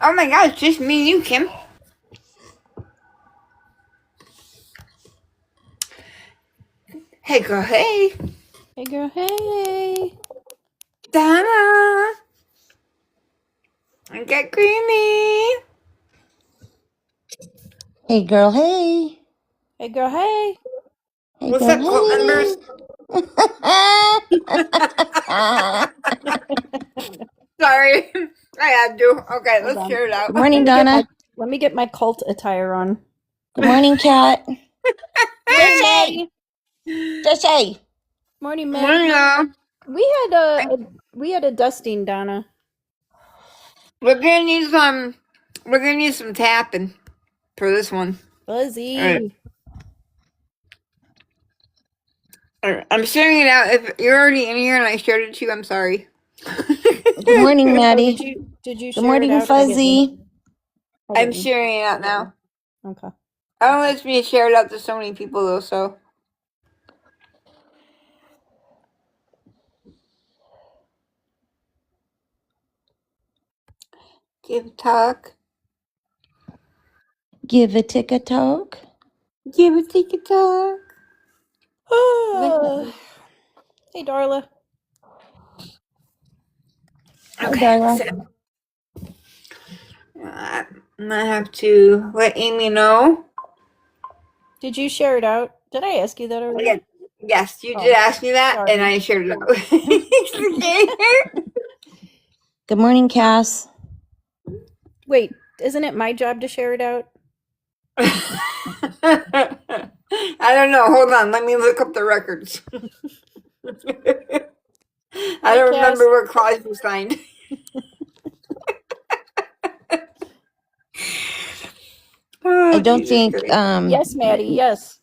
Oh my gosh, just me and you, Kim. Hey girl, hey. Hey girl, hey. Donna. I got Creamy. Hey girl, hey. Hey girl, hey. Hey What's girl, up, cult members? Sorry, I had to. Okay, Hold let's on. share it out. Good morning, Donna. Let me get my cult attire on. Good morning, Kat. Morning, Just Maddie. say. Morning, Morning, Maddie. y'all. We had a dusting, Donna. We're gonna need some tapping for this one. Fuzzy. All right. I'm sharing it out. If you're already in here and I shared it to you, I'm sorry. Good morning, Maddie. Did you Good share morning, it out? Fuzzy. I'm sharing it out now. Okay. I don't let me share it out to so many people though, so. Give talk. Give a tick a toke. Give a tick a talk. Hey, Darla. Okay, Hi, Darla. so I'm gonna have to let Amy know. Did you share it out? Did I ask you that already? Yeah. Yes, you did ask me that, sorry. and I shared it out. Good morning, Cass. Wait, isn't it my job to share it out? I don't know. Hold on. Let me look up the records. I don't remember what clause you signed. I don't think yes, Maddie, yes.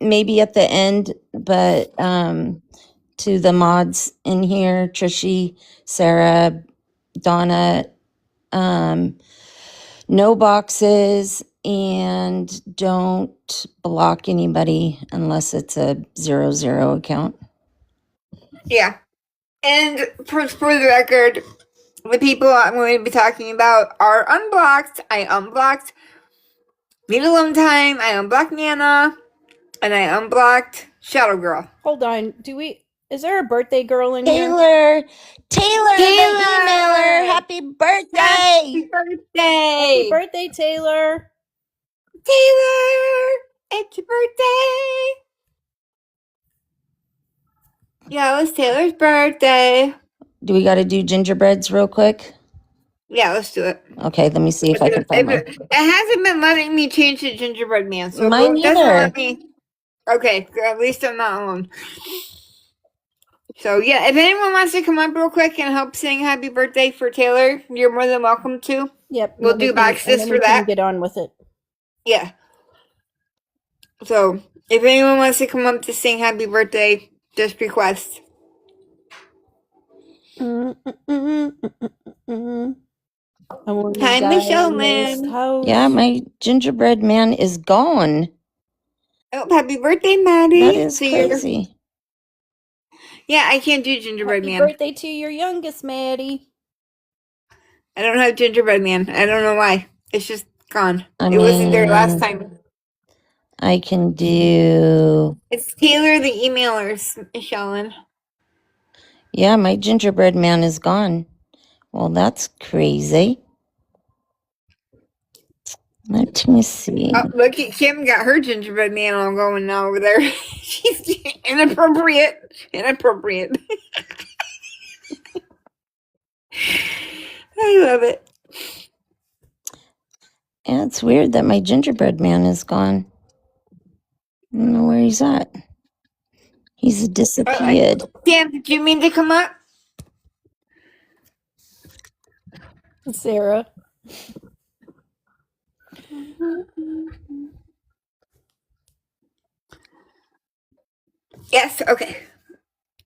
Maybe at the end, but to the mods in here, Trishy, Sarah, Donna, no boxes, and don't block anybody unless it's a 0 account. Yeah. And for the record, the people I'm going to be talking about are unblocked. I unblocked Need Alone Time, I unblocked Nana, and I unblocked Shadow Girl. Hold on. Is there a birthday girl in here? Taylor, the emailer. Happy birthday. Happy birthday. Happy birthday, Taylor. Taylor, it's your birthday. Yeah, it was Taylor's birthday. Do we got to do gingerbreads real quick? Yeah, let's do it. Okay, let me see if I can find one. It hasn't been letting me change the gingerbread man, so mine it doesn't either. let me. Okay, at least I'm not alone. So yeah, if anyone wants to come up real quick and help sing happy birthday for Taylor, you're more than welcome to. Yep. We'll do boxes for that. Get on with it. Yeah. So if anyone wants to come up to sing happy birthday, just request. Hi, Michelle Lynn. Yeah, my gingerbread man is gone. Oh, happy birthday, Maddie. That is crazy. Yeah, I can't do gingerbread man. Happy birthday to your youngest, Maddie. I don't have gingerbread man. I don't know why. It's just gone. It wasn't there last time. I can do... It's Taylor the emailer, Michelle. Yeah, my gingerbread man is gone. Well, that's crazy. Let me see. Oh, look at Kim got her gingerbread man on going now over there. She's inappropriate. Inappropriate. I love it. Yeah, it's weird that my gingerbread man is gone. I don't know where he's at. He's disappeared. Sam, did you mean to come up? Sarah. Yes, okay.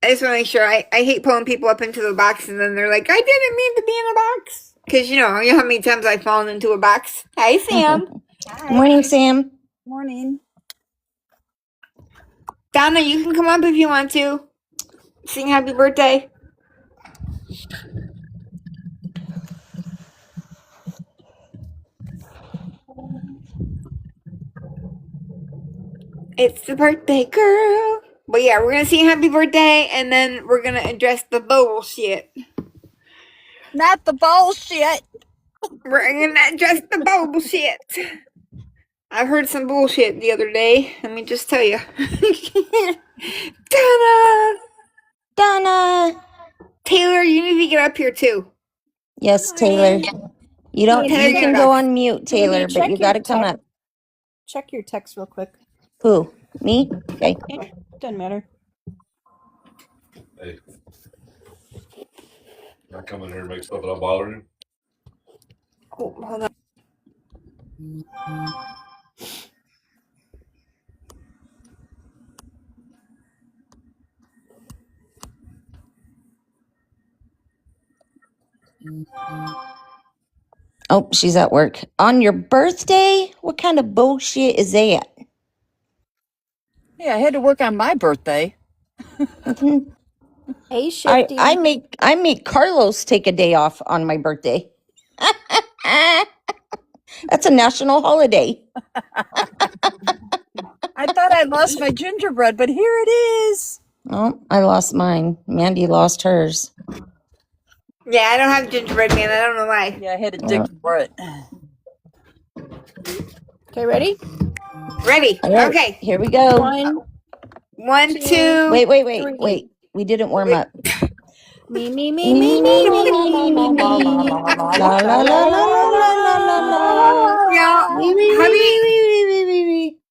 I just want to make sure. I hate pulling people up into the box and then they're like, I didn't mean to be in a box. Because you know how many times I've fallen into a box. Hey, Sam. Good morning, Sam. Morning. Donna, you can come up if you want to. Sing happy birthday. It's the birthday girl. But yeah, we're gonna sing happy birthday and then we're gonna address the bullshit. Not the bullshit. We're gonna address the bullshit. I heard some bullshit the other day. Let me just tell you. Donna! Donna. Taylor, you need to get up here too. Yes, Taylor. You don't. Taylor, You get can up. go on mute, Taylor, but check you your got to come text. up. Check your text real quick. Who? Me? Okay. Doesn't matter. Hey. I come in here and make stuff that I'm bothering you. Oh, hold on. Oh, she's at work. On your birthday? What kind of bullshit is that? Yeah, I had to work on my birthday. Hey, Shifty. I make Carlos take a day off on my birthday. That's a national holiday. I thought I lost my gingerbread, but here it is. Oh, I lost mine. Mandy lost hers. Yeah, I don't have gingerbread man. I don't know why. Yeah, I had to dig for it. Okay, ready? Ready. All right, Okay. here we go. 1, 2. Wait. Three. We didn't warm up. Me, me, me, me, me, me, me, me, me. La la la la la la la la. Yeah,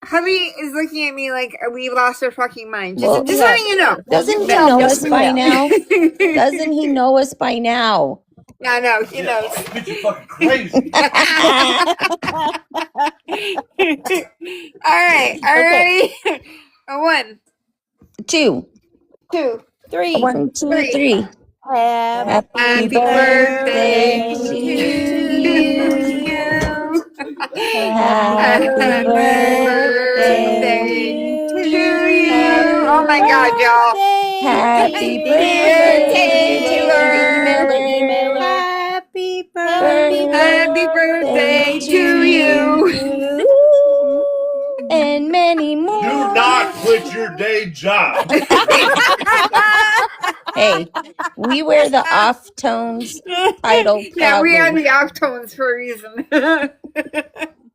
hubby is looking at me like we lost our fucking mind. Just, Well, just yeah. letting you know. Doesn't he Yeah, know yes, us by ma'am. now? Doesn't he know us by now? I know, he knows. Bitch, you fucking crazy. All right, are you ready? 1, 2, 2. 3. 1, 2, Three. 3. Happy Happy birthday birthday to to you. you. Happy birthday to you. Oh my God, y'all. Happy birthday, Taylor. Happy Happy birthday to you. And many more. Do not quit your day job. Hey, we wear the off tones title Yeah, we are proudly. the off tones for a reason.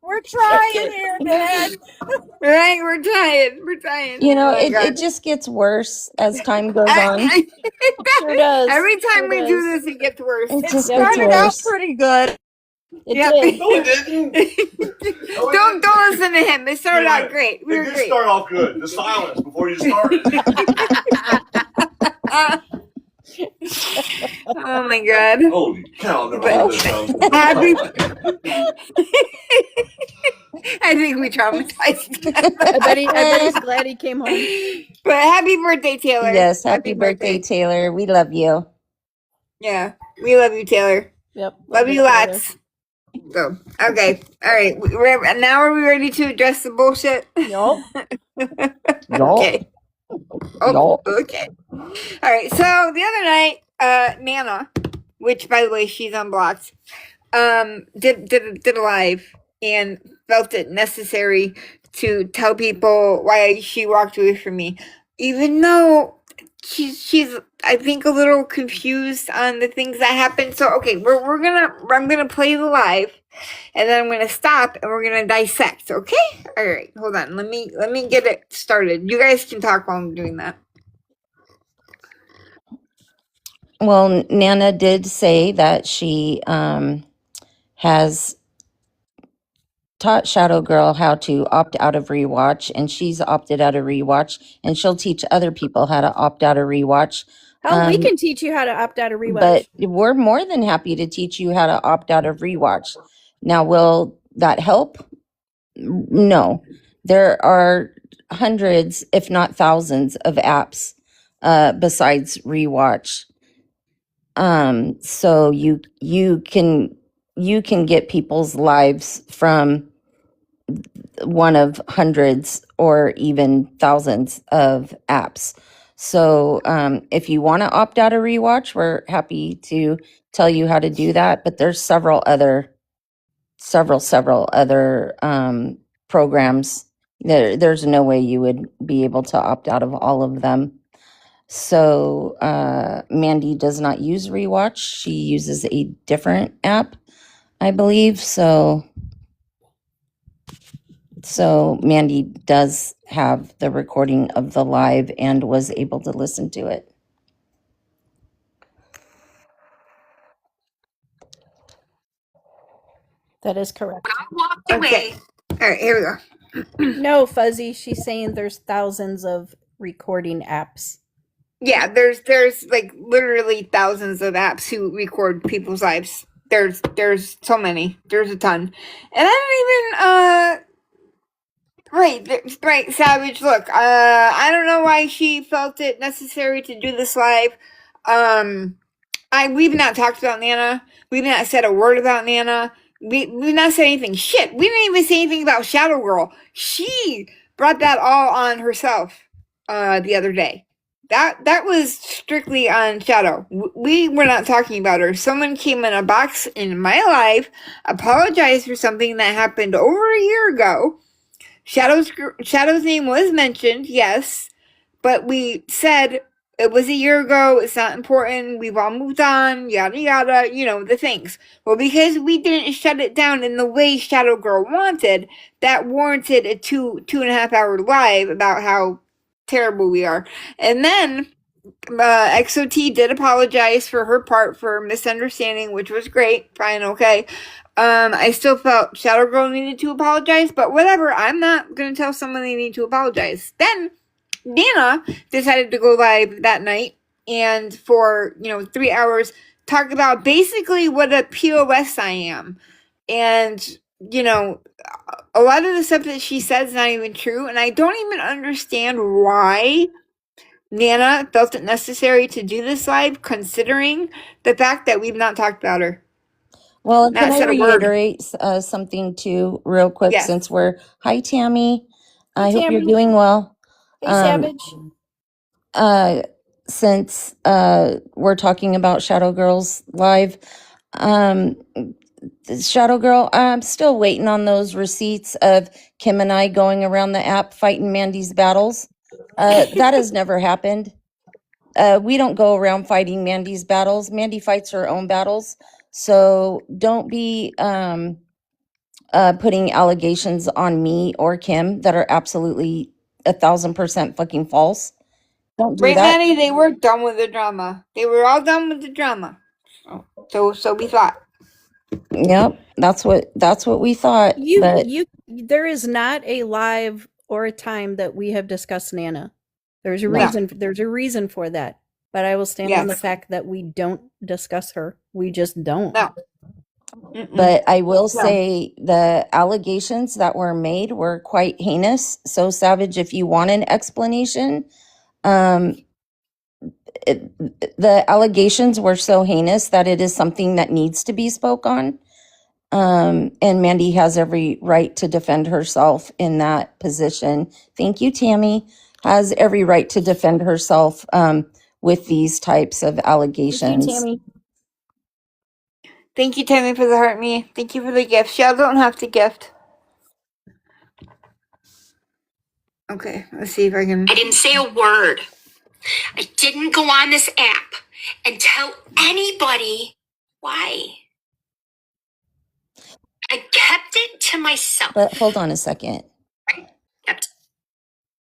We're trying here, Dad. Right? We're trying. You know, Oh my God. it just gets worse as time goes on. Sure does. Every time Sure we does. do this, it gets worse. It It just gets started out worse. pretty good. It Yep. did. No, it didn't. Don't listen to him. It started out great. We It were did great. start off good. The silence before you started. Oh my God. Holy cow, I've never heard this sound. Happy. I think we traumatized him. I bet he's glad he came home. But happy birthday, Taylor. Yes, happy birthday, Taylor. We love you. Yeah, we love you, Taylor. Yep. Love you lots. So, okay. All right. Now are we ready to address the bullshit? Nope. Okay. Oh, Yup. okay. All right. So the other night, Nana, which by the way she's unblocked, did a live and felt it necessary to tell people why she walked away from me, even though she's I think a little confused on the things that happened. So okay, I'm gonna play the live, and then I'm gonna stop and we're gonna dissect. Okay. All right. Hold on. Let me get it started. You guys can talk while I'm doing that. Well, Nana did say that she has taught Shadow Girl how to opt out of rewatch, and she's opted out of rewatch, and she'll teach other people how to opt out of rewatch. Hell, we can teach you how to opt out of rewatch. But we're more than happy to teach you how to opt out of rewatch. Now, will that help? No. There are hundreds, if not thousands, of apps besides rewatch. So you can get people's lives from one of hundreds or even thousands of apps. So if you want to opt out of rewatch, we're happy to tell you how to do that. But there's several other programs There's no way you would be able to opt out of all of them. So Mandy does not use Rewatch. She uses a different app, I believe. So Mandy does have the recording of the live and was able to listen to it. That is correct. Okay. All right, here we go. No, Fuzzy, she's saying there's thousands of recording apps. Yeah, there's like literally thousands of apps who record people's lives. There's so many. There's a ton. And I don't even right, Savage, look, I don't know why she felt it necessary to do this live. We've not talked about Nana. We've not said a word about Nana. We've not said anything. Shit, we didn't even say anything about Shadow Girl. She brought that all on herself the other day. That was strictly on Shadow. We were not talking about her. Someone came in a box in my life, apologized for something that happened over a year ago. Shadow's name was mentioned, yes, but we said it was a year ago, it's not important, we've all moved on, yada yada, you know, the things. Well, because we didn't shut it down in the way Shadow Girl wanted, that warranted a 2.5 hour live about how terrible we are. And then XOT did apologize for her part for misunderstanding, which was great, fine, okay. I still felt Shadow Girl needed to apologize, but whatever, I'm not gonna tell someone they need to apologize. Then Nana decided to go live that night and for 3 hours talk about basically what a POS I am. And a lot of the stuff that she said is not even true, and I don't even understand why Nana felt it necessary to do this live, considering the fact that we've not talked about her. Well, Not can I said a word. reiterate something too, real quick, Yes. since we're, hi, Tammy. I Hey, hope you're Tammy. doing well. Hey, Savage. Since we're talking about Shadow Girls live, Shadow Girl, I'm still waiting on those receipts of Kim and I going around the app fighting Mandy's battles. That has never happened. We don't go around fighting Mandy's battles. Mandy fights her own battles. So don't be putting allegations on me or Kim that are absolutely 1,000% fucking false. Don't do Right, that. Maddie, they were done with the drama. They were all done with the drama. So we thought. Yep, that's what we thought. But There is not a live or a time that we have discussed Nana. There's a No. reason. There's a reason for that. But I will stand on the Yes. fact that we don't discuss her. We just don't. No. Mm-mm. But I will No. say the allegations that were made were quite heinous. So, Savage, if you want an explanation, the allegations were so heinous that it is something that needs to be spoke on. And Mandy has every right to defend herself in that position. Thank you, Tammy. Has every right to defend herself with these types of allegations. Thank you, Tammy. Thank you, Tammy, for the heart me. Thank you for the gift. Shell don't have to gift. Okay, let's see if I can. I didn't say a word. I didn't go on this app and tell anybody why. I kept it to myself. But hold on a second. Kept.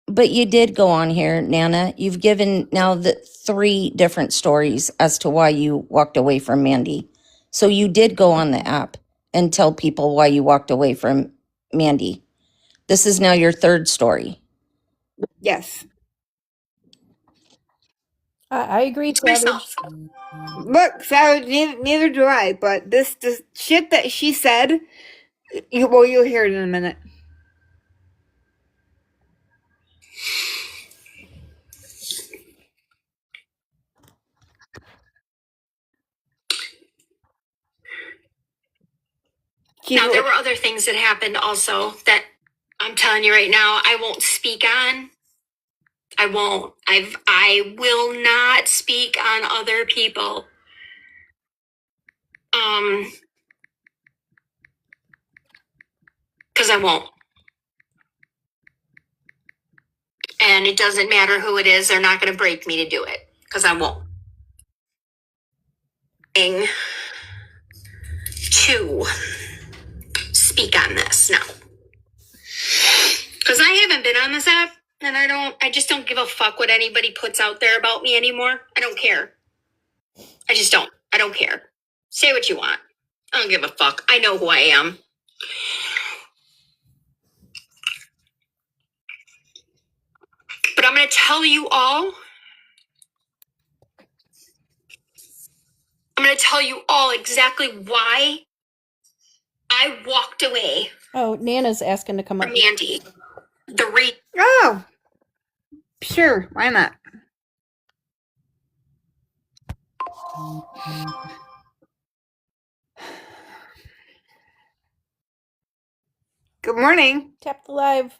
But you did go on here, Nana. You've given now the 3 different stories as to why you walked away from Mandy. So you did go on the app and tell people why you walked away from Mandy. This is now your 3rd story. Yes. I agree, Savage. Myself. Look, Savage, neither do I, but this shit that she said, you'll hear it in a minute. Now, there were other things that happened also that I'm telling you right now, I won't speak on. I won't. I will not speak on other people. Because I won't. And it doesn't matter who it is. They're not going to break me to do it because I won't. To speak on this now. Because I haven't been on this app and I just don't give a fuck what anybody puts out there about me anymore. I don't care. I just don't. I don't care. Say what you want. I don't give a fuck. I know who I am. But I'm going to tell you all. I'm going to tell you all exactly why I walked away Oh, Nana's asking to come up. from Mandy. Oh, sure. Why not? Good morning. Tap the live.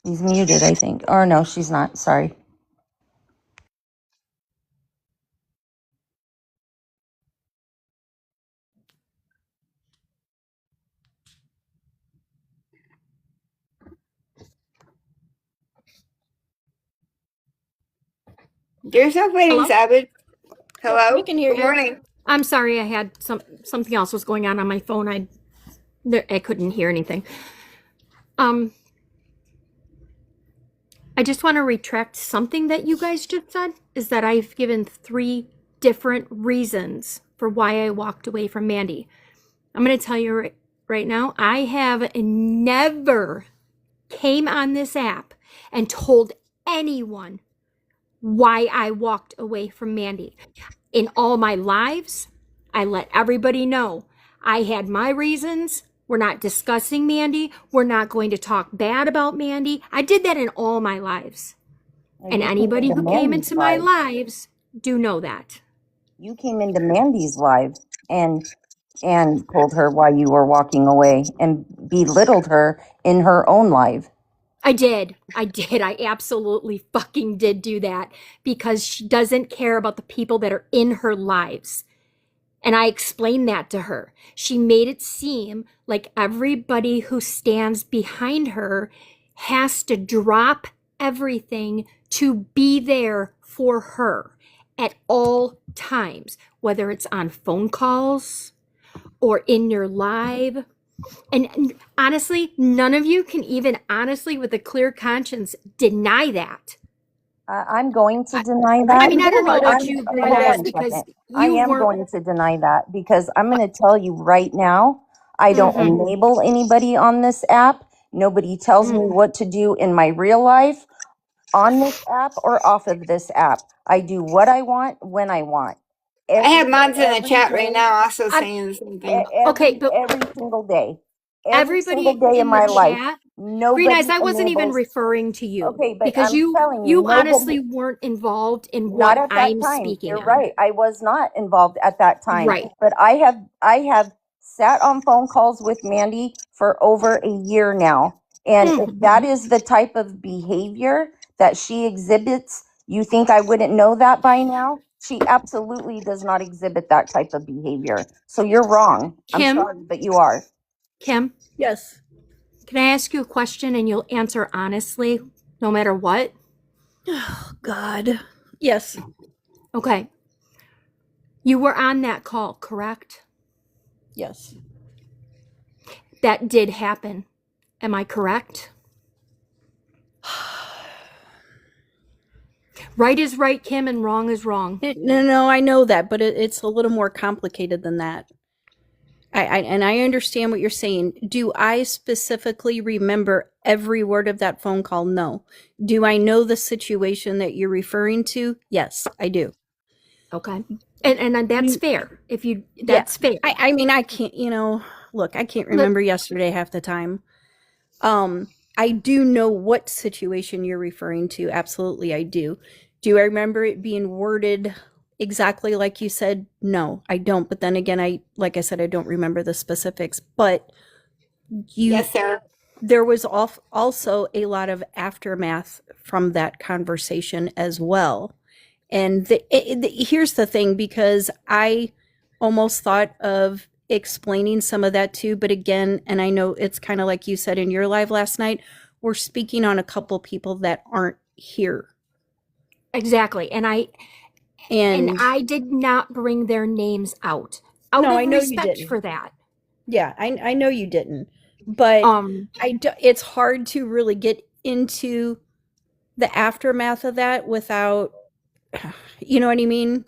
She's muted, I think. Or no, she's not. Sorry. There's no fighting, Hello? Savage. Hello. We can hear Good you. morning. I'm sorry, I had something else was going on my phone. I couldn't hear anything. I just want to retract something that you guys just said, is that I've given 3 different reasons for why I walked away from Mandy. I'm going to tell you right now, I have never came on this app and told anyone why I walked away from Mandy. In all my lives, I let everybody know I had my reasons. We're not discussing Mandy. We're not going to talk bad about Mandy. I did that in all my lives. And anybody who came into my lives do know that. You came into Mandy's live and told her why you were walking away and belittled her in her own live. I did. I absolutely fucking did do that because she doesn't care about the people that are in her lives. And I explained that to her. She made it seem like everybody who stands behind her has to drop everything to be there for her at all times, whether it's on phone calls or in your live. And honestly, none of you can even honestly, with a clear conscience, deny that. I'm going to deny that. I mean, I don't know about I'm- you, hold Brenda, on a because second. you I am weren't. going to deny that because I'm going to tell you right now, I don't Mhm. enable anybody on this app. Nobody tells me what to do in my real life on this app or off of this app. I do what I want when I want. I have mods in the Every chat right day, now also I'm- saying the same thing. Okay, but every single day. everybody single day in my the life. chat, Nobody Green Eyes, I wasn't even enables- referring to you. Okay, but because I'm telling you, you nobody- honestly weren't involved in Not what at that I'm time. speaking You're on. right. I was not involved at that time. Right. But I have sat on phone calls with Mandy for over a year now. And if Mhm. that is the type of behavior that she exhibits, you think I wouldn't know that by now? She absolutely does not exhibit that type of behavior. So you're wrong. Kim? I'm sorry, but you are. Kim, Yes. can I ask you a question and you'll answer honestly, no matter what? Oh, God. Yes. Okay. You were on that call, correct? Yes. That did happen. Am I correct? Right is right, Kim, and wrong is wrong. No, I know that, but it's a little more complicated than that. And I understand what you're saying. Do I specifically remember every word of that phone call? No. Do I know the situation that you're referring to? Yes, I do. Okay. And that's fair. That's fair. I mean, I can't, look, I can't remember yesterday half the time. I do know what situation you're referring to. Absolutely, I do. Do I remember it being worded exactly like you said? No, I don't. But then again, like I said, I don't remember the specifics. But Yes, sir. there was also a lot of aftermath from that conversation as well. And here's the thing, because I almost thought of explaining some of that too. But again, and I know it's kind of like you said in your live last night, we're speaking on a couple people that aren't here. Exactly. And I did not bring their names out No, of I know you respect didn't. for that. Yeah, I know you didn't, but it's hard to really get into the aftermath of that without, you know what I mean?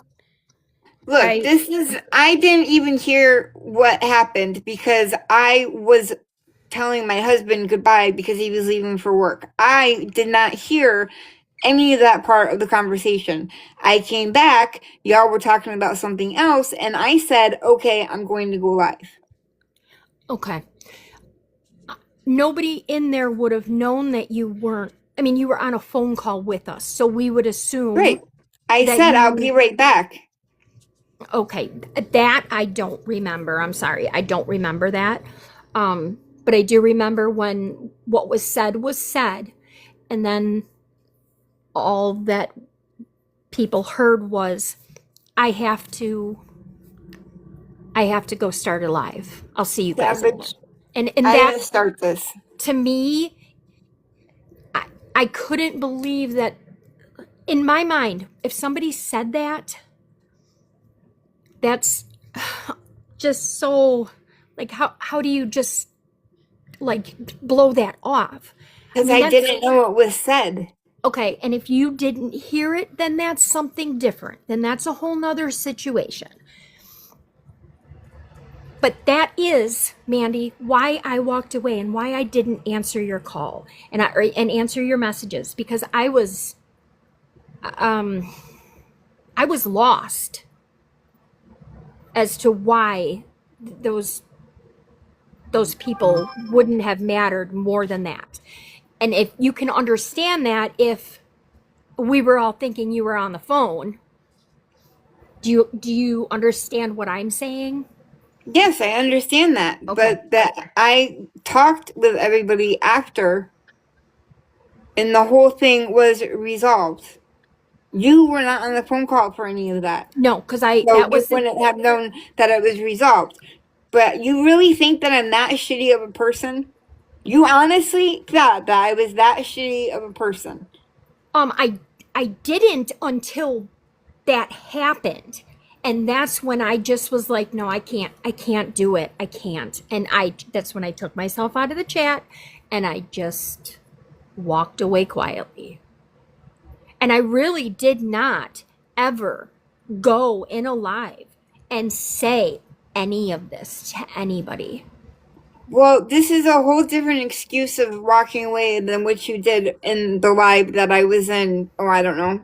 Look, I- I didn't even hear what happened because I was telling my husband goodbye because he was leaving for work. I did not hear any of that part of the conversation. I came back, y'all were talking about something else, and I said, okay, I'm going to go live. Okay. Nobody in there would have known that you weren't. I mean, you were on a phone call with us, so we would assume. Right. I that said I'll you- be right back. Okay, that I don't remember. I'm sorry, I don't remember that. But I do remember when what was said, and then all that people heard was, I have to go start a live. I'll see you guys later. And I that, didn't start this. to me, I couldn't believe that. In my mind, if somebody said that, that's just so, like, how do you just, like, blow that off? Because mean, I that's- didn't know what was said. Okay, and if you didn't hear it, then that's something different. Then that's a whole nother situation. But that is, Mandy, why I walked away and why I didn't answer your call and answer your messages, because I was lost as to why those people wouldn't have mattered more than that. And if you can understand that, if we were all thinking you were on the phone, do you understand what I'm saying? Yes, I understand that. Okay. But that I talked with everybody after, and the whole thing was resolved. You were not on the phone call for any of that. No, because So that you was wouldn't have known that it was resolved. But you really think that I'm that shitty of a person? You honestly thought that I was that shitty of a person? I didn't until that happened. And that's when I just was like, no, I can't do it. I can't. And that's when I took myself out of the chat and I just walked away quietly. And I really did not ever go in a live and say any of this to anybody. Well, this is a whole different excuse of walking away than what you did in the live that I was in. Oh, I don't know.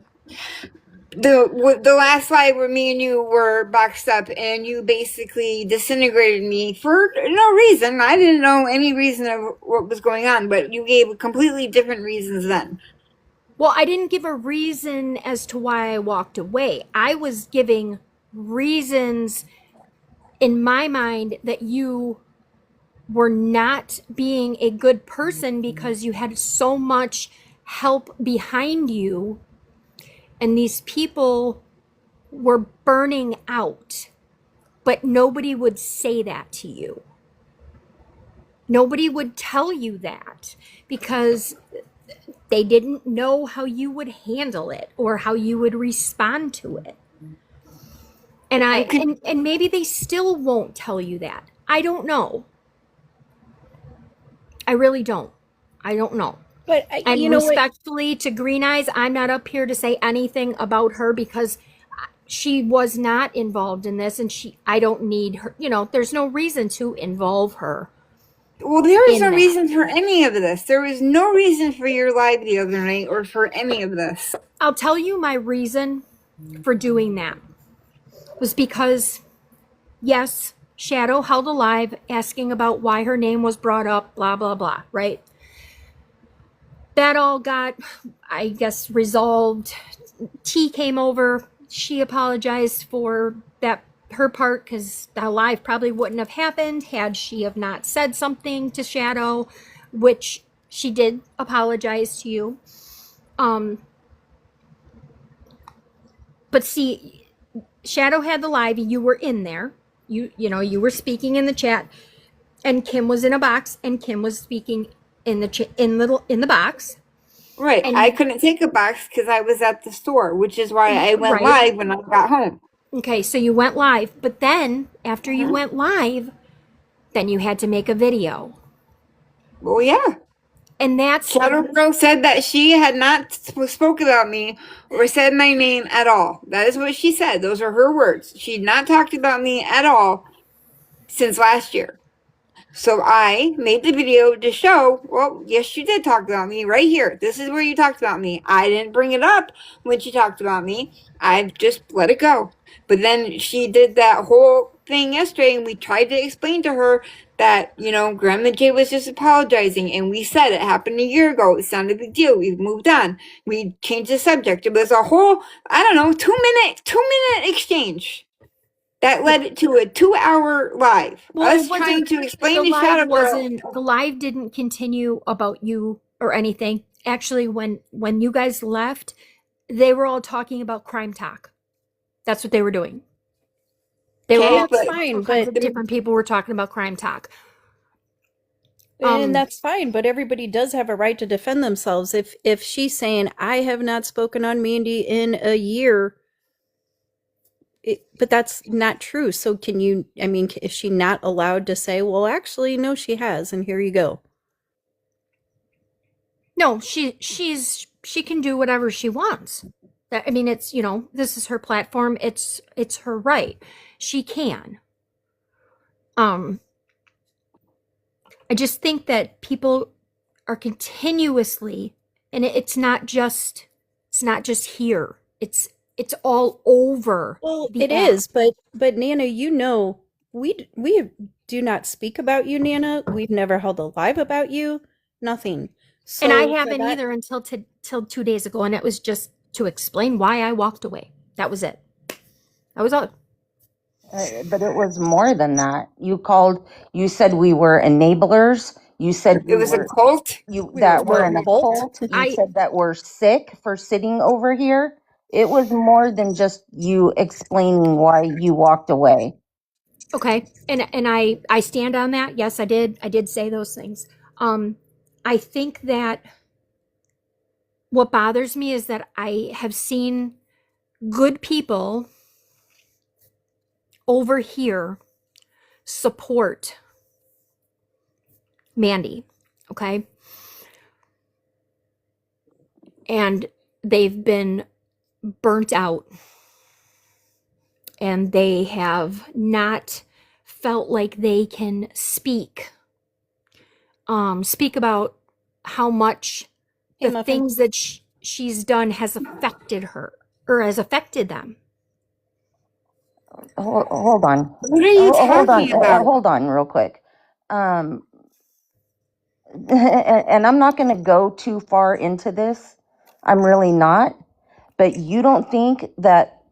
The last live where me and you were boxed up and you basically disintegrated me for no reason. I didn't know any reason of what was going on, but you gave completely different reasons then. Well, I didn't give a reason as to why I walked away. I was giving reasons in my mind that you were not being a good person because you had so much help behind you and these people were burning out, but nobody would say that to you. Nobody would tell you that because they didn't know how you would handle it or how you would respond to it. And and maybe they still won't tell you that. I don't know. I really don't. I don't know. But And you know what? respectfully to Green Eyes, I'm not up here to say anything about her because she was not involved in this and I don't need her, there's no reason to involve her. Well, there was In no that. reason for any of this. There was no reason for your live the other night or for any of this. I'll tell you my reason for doing that was because, yes, Shadow held a live asking about why her name was brought up, blah, blah, blah, right? That all got, I guess, resolved. T came over. She apologized for that, her part, because the live probably wouldn't have happened had she have not said something to Shadow, which she did apologize to you. But see, Shadow had the live, you were in there. You were speaking in the chat, and Kim was in a box, and Kim was speaking in the box. Right. And- I couldn't take a box because I was at the store, which is why I went Right. live when I got home. Okay, so you went live, but then after you went live, then you had to make a video. Well, yeah. And that's Shadow Girl said that she had not spoke about me or said my name at all. That is what she said. Those are her words. She'd not talked about me at all since last year. So I made the video to show, well, yes, you did talk about me right here. This is where you talked about me. I didn't bring it up when she talked about me. I just let it go. But then she did that whole thing yesterday, and we tried to explain to her that, Grandma Jay was just apologizing, and we said it happened a year ago. It's not a big deal. We've moved on. We changed the subject. It was a whole, 2-minute exchange. That led to a 2-hour live. Us trying to explain to Shadow Girl. The live didn't continue about you or anything. Actually, when you guys left, they were all talking about crime talk. That's what they were doing. They were all That's fine, but different people were talking about crime talk. and that's fine, but everybody does have a right to defend themselves. If she's saying I have not spoken on Mandy in a year, but that's not true. So is she not allowed to say, well, actually, no, she has, and here you go? No, she can do whatever she wants. It's, this is her platform. It's her right. She can. I just think that people are continuously, and it's not just here. It's all over. Well, the it app. is, but Nana, we do not speak about you, Nana. We've never held a live about you. Nothing. So And I for haven't that- either until 2 days ago, and it was just to explain why I walked away. That was it. That was all. But it was more than that. You said we were enablers. You said It was a cult. that we're in a cult. cult. You said that we're sick for sitting over here. It was more than just you explaining why you walked away. Okay, and I stand on that. Yes, I did say those things. I think that what bothers me is that I have seen good people over here support Mandy, okay? And they've been burnt out, and they have not felt like they can speak about how much the Muffin. things that she's done has affected her or has affected them. Hold on. What are you talking about? Hold on real quick. And I'm not going to go too far into this. I'm really not. But you don't think that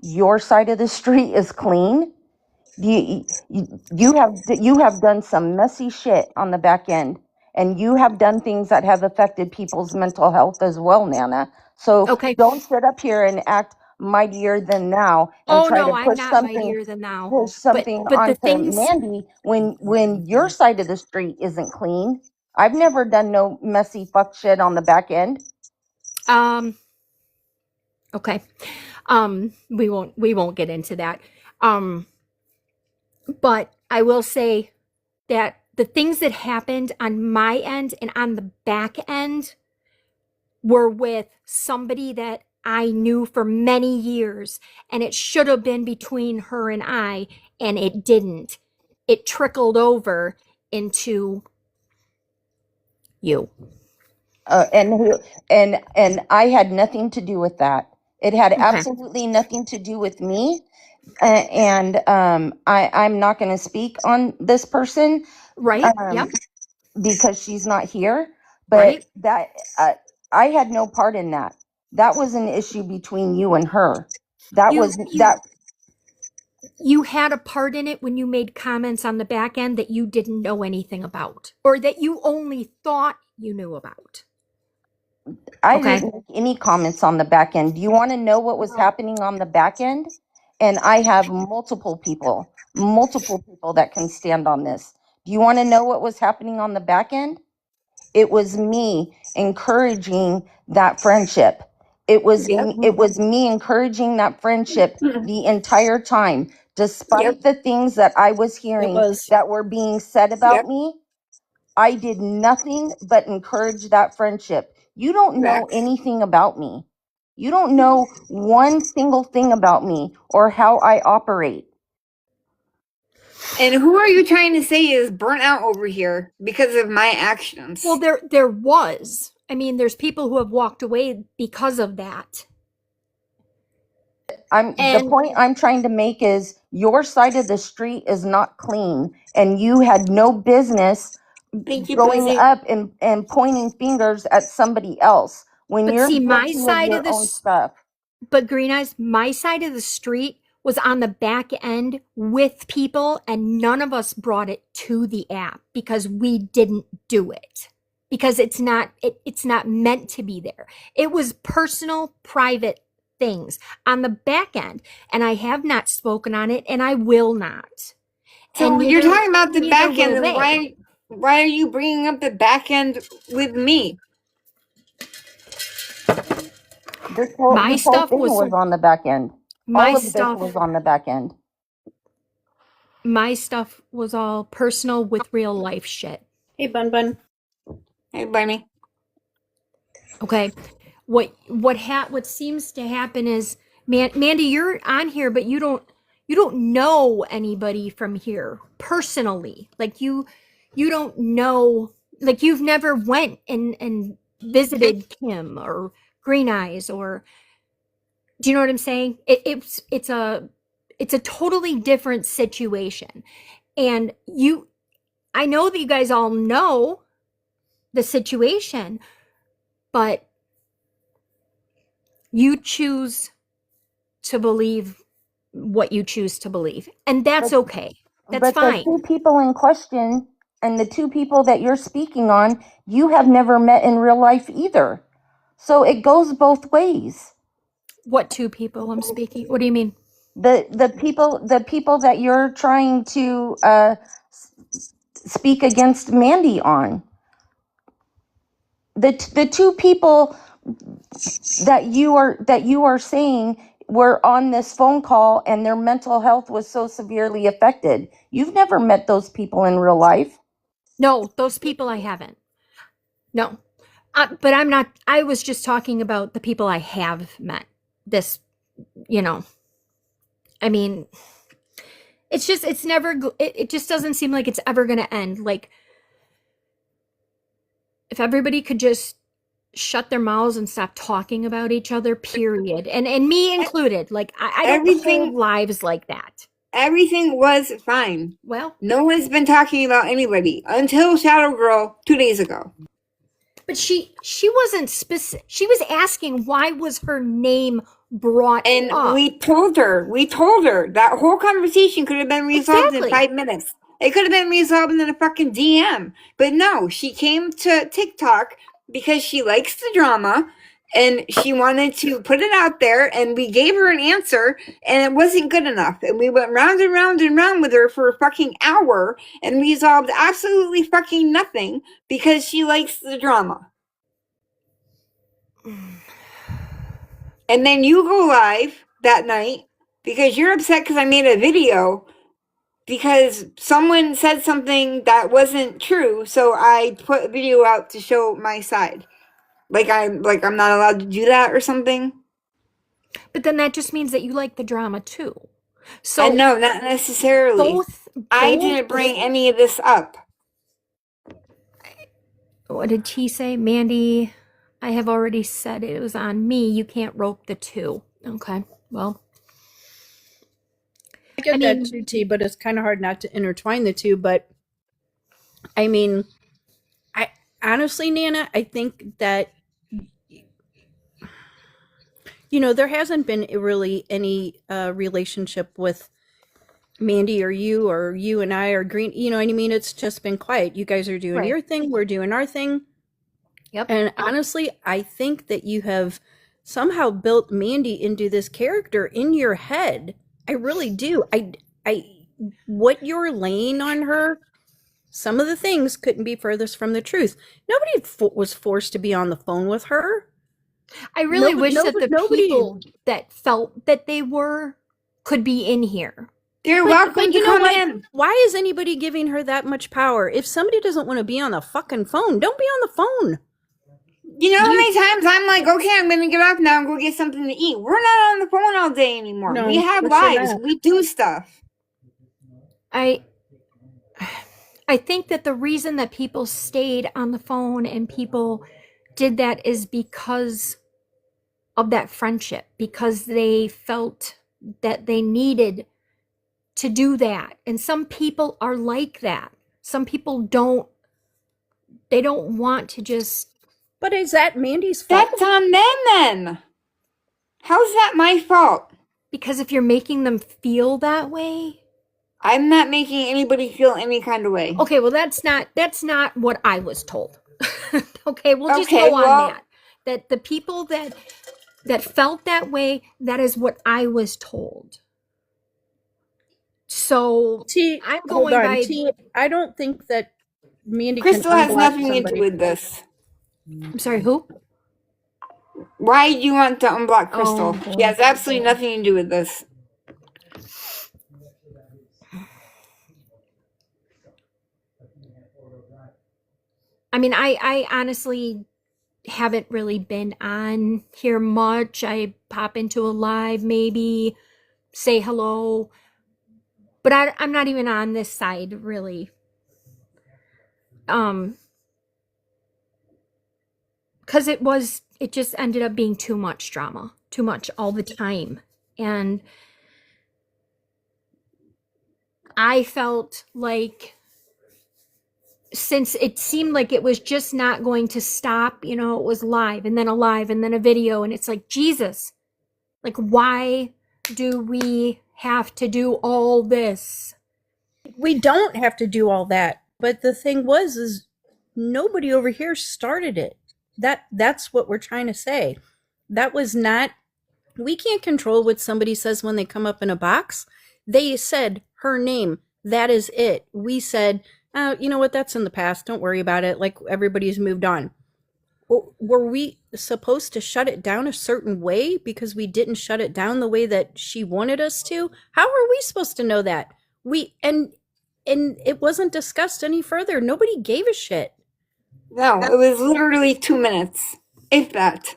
your side of the street is clean? You have done some messy shit on the back end, and you have done things that have affected people's mental health as well, Nana. So Okay. don't sit up here and act mightier than now and Oh try no, to I'm push not something mightier than now. push something but the onto things, Mandy when your side of the street isn't clean. I've never done no messy fuck shit on the back end. Okay. We won't get into that. But I will say that the things that happened on my end and on the back end were with somebody that I knew for many years, and it should have been between her and I, and it didn't. It trickled over into you. And I had nothing to do with that. It had absolutely nothing to do with me. I'm not going to speak on this person, Right? Yep. because she's not here. But Right. that I had no part in that. That was an issue between you and her. You had a part in it when you made comments on the back end that you didn't know anything about, or that you only thought you knew about. I Okay. didn't make any comments on the back end. Do you want to know what was happening on the back end? And I have multiple people that can stand on this. Do you want to know what was happening on the back end? It was me encouraging that friendship. It was Yep. it was me encouraging that friendship the entire time, despite Yep. the things that I was It hearing was. that were being said about Yep. me. I did nothing but encourage that friendship. You don't know Facts. anything about me. You don't know one single thing about me or how I operate. And who are you trying to say is burnt out over here because of my actions? Well, there was. I mean, there's people who have walked away because of that. The And point I'm trying to make is your side of the street is not clean, and you had no business Thank you, going Pussy. up and pointing fingers at somebody else when but you're see, my guilty of side your of the own stuff. but Green Eyes, my side of the street was on the back end with people, and none of us brought it to the app because we didn't do it. Because it's not meant to be there. It was personal, private things on the back end, and I have not spoken on it, and I will not. So And you're neither- talking about the neither back end, will and they. why are you bringing up the back end with me? This whole My stuff thing was- was on the back end. My All of stuff this was on the back end. my stuff was all personal with real life shit. Hey, Bun Bun. Hey, Bunny. Okay. What seems to happen is Mandy, you're on here, but you don't know anybody from here personally. Like you don't know, like you've never went and visited Kim or Green Eyes, or do you know what I'm saying? It's a totally different situation. And I know that you guys all know the situation, but you choose to believe what you choose to believe, and that's But- okay. That's But fine. the two people in question and the two people that you're speaking on, you have never met in real life either. So it goes both ways. What two people I'm speaking? What do you mean? The people that you're trying to speak against Mandy on. The two people that you are saying were on this phone call and their mental health was so severely affected. You've never met those people in real life. No, those people I haven't. No. But I'm not, I was just talking about the people I have met. This, I mean, it's just, it's never, it just doesn't seem like it's ever going to end. Like, if everybody could just shut their mouths and stop talking about each other, period. And me included. Like, I don't Everything- hold lives like that. Everything was fine. Well, No one's been talking about anybody until Shadow Girl 2 days ago. but she wasn't specific. She was asking why was her name brought And up. we told her that whole conversation could have been resolved Exactly. in 5 minutes. It could have been resolved in a fucking DM. But no, she came to TikTok because she likes the drama and she wanted to put it out there, and we gave her an answer and it wasn't good enough. And we went round and round and round with her for a fucking hour and resolved absolutely fucking nothing because she likes the drama. And then you go live that night because you're upset because I made a video because someone said something that wasn't true, so I put a video out to show my side. Like I'm not allowed to do that or something. But then that just means that you like the drama too. So And no, not necessarily. I didn't bring any of this up. What did he say? Mandy, I have already said it was on me. You can't rope the two. Okay. Well, I get I that mean- too, T, but it's kind of hard not to intertwine the two. But I mean, I honestly, Nana, I think that there hasn't been really any relationship with Mandy or you and I or Green. You know what I mean? It's just been quiet. You guys are doing Right. your thing. We're doing our thing. Yep. And honestly, I think that you have somehow built Mandy into this character in your head. I really do. What you're laying on her, some of the things couldn't be furthest from the truth. Nobody was forced to be on the phone with her. I really Nobody- wish that the nobody- people that felt that they were could be in here. You're But welcome to you know come what? in. Why is anybody giving her that much power? If somebody doesn't want to be on the fucking phone, don't be on the phone. You know how many times I'm like, okay, I'm gonna get up now and go get something to eat. We're not on the phone all day anymore. No, we have for sure lives. not. We do stuff. I think that the reason that people stayed on the phone and people did that is because of that friendship, because they felt that they needed to do that. And some people are like that. Some people don't want to just. But is that Mandy's fault? That's on them then. How's that my fault? Because if you're making them feel that way. I'm not making anybody feel any kind of way. Okay, well that's not what I was told. Okay, we'll just Okay, go on well- that. That the people that felt that way, that is what I was told. So T, I'm hold going on. by. T, I don't think that Mandy Crystal can has unblock nothing to somebody. do with this. I'm sorry, who? Why do you want to unblock Crystal? boy. She has absolutely nothing to do with this. I mean, I honestly haven't really been on here much. I pop into a live, maybe say hello, but I'm not even on this side really. Because it just ended up being too much drama, too much all the time, and I felt like, since it seemed like it was just not going to stop, it was live and then a live and then a video, and it's like, Jesus, like, why do we have to do all this? We don't have to do all that. But the thing is nobody over here started it. That's what we're trying to say. That was not, we can't control what somebody says when they come up in a box. They said her name. That is it. We said, you know what? That's in the past. Don't worry about it. Like, everybody's moved on. Were we supposed to shut it down a certain way because we didn't shut it down the way that she wanted us to? How are we supposed to know that? And it wasn't discussed any further. Nobody gave a shit. No, it was literally 2 minutes, if that.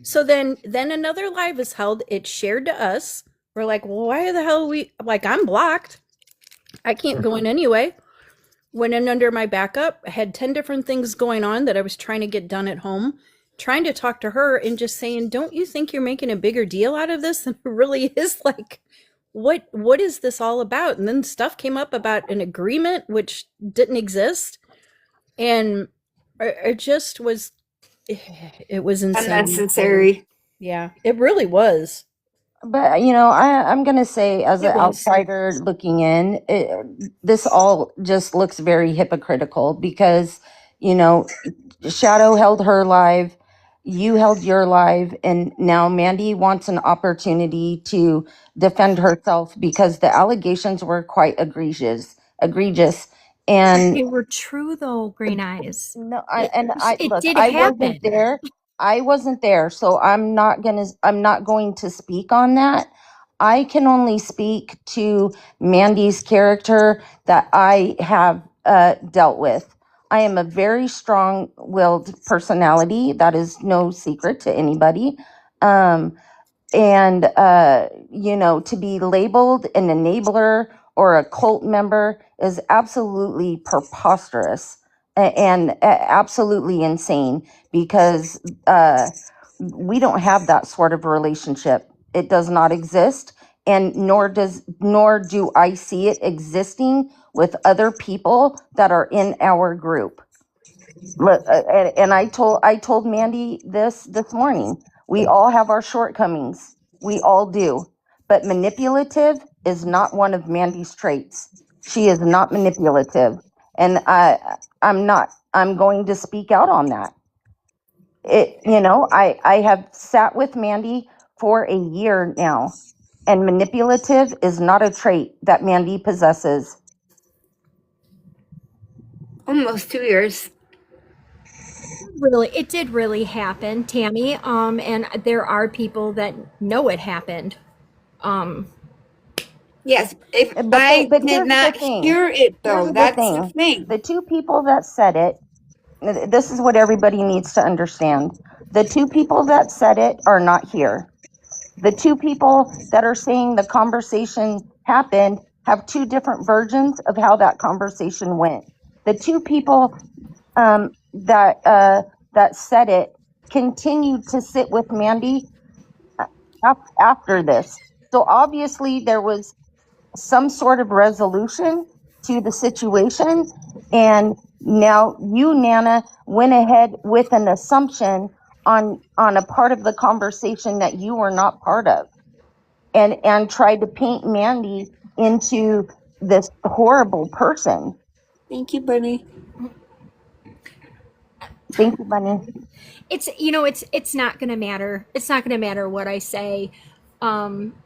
So then another live is held. It's shared to us. We're like, well, why the hell are we, like, I'm blocked. I can't go in anyway. Went in under my backup. I had 10 different things going on that I was trying to get done at home. Trying to talk to her and just saying, don't you think you're making a bigger deal out of this than it really is? Like, what is this all about? And then stuff came up about an agreement which didn't exist. And it just was, it was insane. Unnecessary. Yeah, it really was. But I'm gonna say, as It an was. outsider looking in, this all just looks very hypocritical because Shadow held her live, you held your live, and now Mandy wants an opportunity to defend herself because the allegations were quite egregious, and They were true though, Green Eyes. no, It look, did I happen. wasn't there. I wasn't there, so I'm not going to speak on that. I can only speak to Mandy's character that I have dealt with. I am a very strong-willed personality. That is no secret to anybody. And to be labeled an enabler or a cult member is absolutely preposterous and absolutely insane because we don't have that sort of relationship. It does not exist, and nor do I see it existing with other people that are in our group. And I told Mandy this morning. We all have our shortcomings. We all do. But manipulative is not one of Mandy's traits. She is not manipulative. And I'm going to speak out on that. I have sat with Mandy for a year now, and manipulative is not a trait that Mandy possesses. Almost 2 years. Really, it did really happen, Tammy. And there are people that know it happened. Yes, if But I here's did the not thing. hear it though, Here's the that's the thing. thing. The two people that said it, this is what everybody needs to understand. The two people that said it are not here. The two people that are saying the conversation happened have two different versions of how that conversation went. The two people that said it continued to sit with Mandy after this. So obviously there was some sort of resolution to the situation, and now you, Nana, went ahead with an assumption on a part of the conversation that you were not part of, and tried to paint Mandy into this horrible person. Thank you, Bunny. Thank you, Bunny. It's not gonna matter. It's not gonna matter what I say.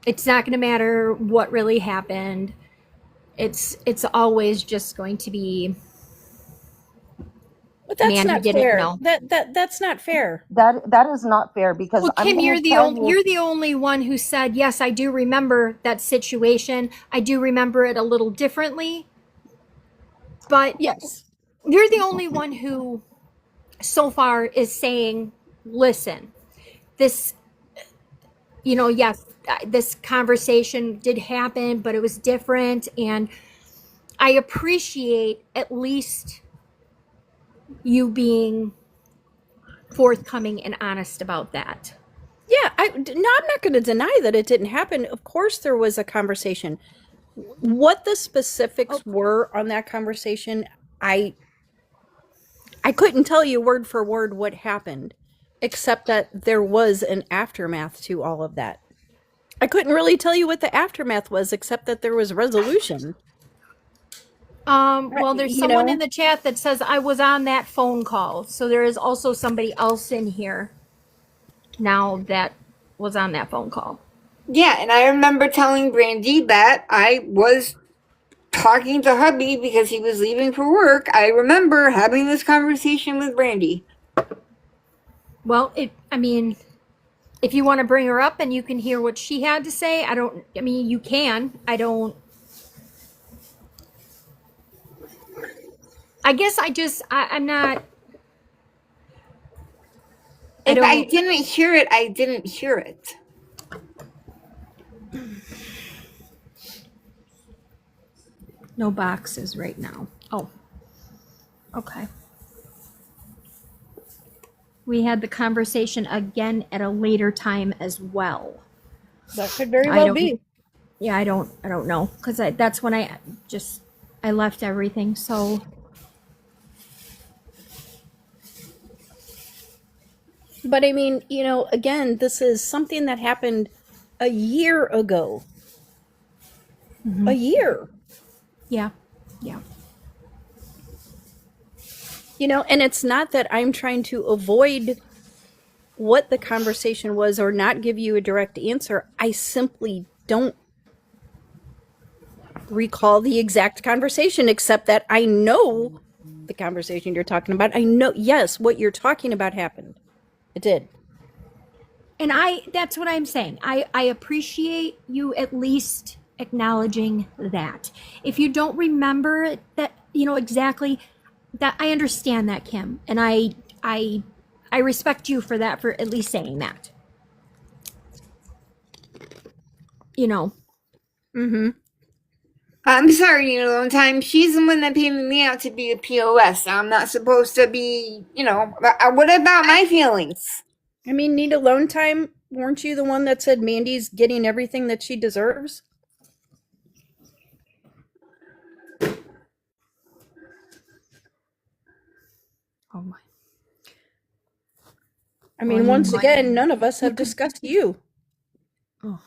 It's not gonna matter what really happened. It's always just going to be But that's Mandy not didn't fair. know. That's not fair. That is not fair, because Well, I'm Kim, gonna you're tell you, you're the only one who said, yes, I do remember that situation. I do remember it a little differently. But Yes. you're the only one who so far is saying, listen, this, yes, this conversation did happen, but it was different. And I appreciate at least you being forthcoming and honest about that. Yeah, I'm not going to deny that it didn't happen. Of course there was a conversation. What the specifics were on that conversation, I couldn't tell you word for word what happened, except that there was an aftermath to all of that. I couldn't really tell you what the aftermath was, except that there was resolution. Well, there's You someone know? in the chat that says I was on that phone call. So there is also somebody else in here now that was on that phone call. Yeah, and I remember telling Brandy that I was talking to hubby because he was leaving for work. I remember having this conversation with Brandy. Well, if you want to bring her up and you can hear what she had to say, you can. I guess I'm not. If I didn't hear it, I didn't hear it. No boxes right now. Oh, okay. We had the conversation again at a later time as well. That could very well be. Yeah, I don't know, because that's when I left everything. So, But I mean, again, this is something that happened a year ago. A year. yeah. And it's not that I'm trying to avoid what the conversation was or not give you a direct answer. I simply don't recall the exact conversation, except that I know the conversation you're talking about. I know, yes, what you're talking about happened. It did. And that's what I'm saying. I appreciate you at least acknowledging that. If you don't remember that, exactly, that I understand that, Kim. And I respect you for that, for at least saying that. Mm-hmm. I'm sorry, Alone Time. She's the one that paid me out to be a POS. I'm not supposed to be, what about my feelings? I mean, need alone time? Weren't you the one that said Mandy's getting everything that she deserves? Oh my. I mean, once again, none of us have discussed you. Oh.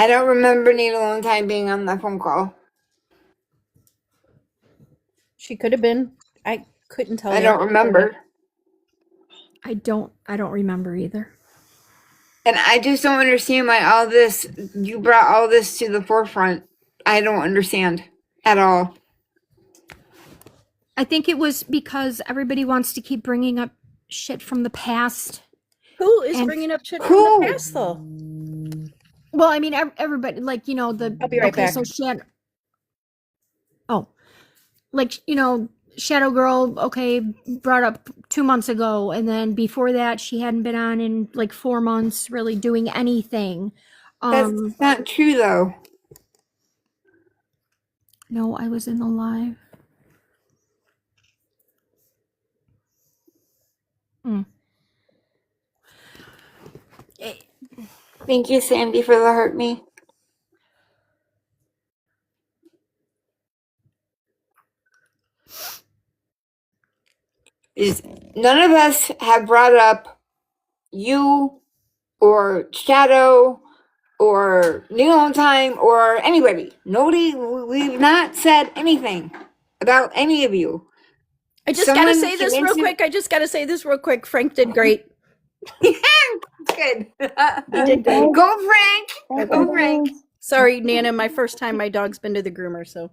I don't remember Need Alone Time being on that phone call. She could have been. I couldn't tell I you. don't remember. I don't remember either. And I just don't understand why all this, you brought all this to the forefront. I don't understand at all. I think it was because everybody wants to keep bringing up shit from the past. Who is And bringing up shit from who? the past, though? Well, I mean, everybody, like, you know, the. I'll be right back. So like, you know, Shadow Girl, okay, brought up 2 months ago. And then before that, she hadn't been on in like 4 months really doing anything. That's not true, though. No, I was in the live. Thank you, Sandy, for the hurt me. None of us have brought up you or Shadow or New On Time or anybody. Nobody, we've not said anything about any of you. I just gotta Someone say this came real into- quick. Frank did great. Good. He did great. Go, Frank. Go, Frank. Sorry, Nana, my first time my dog's been to the groomer, so.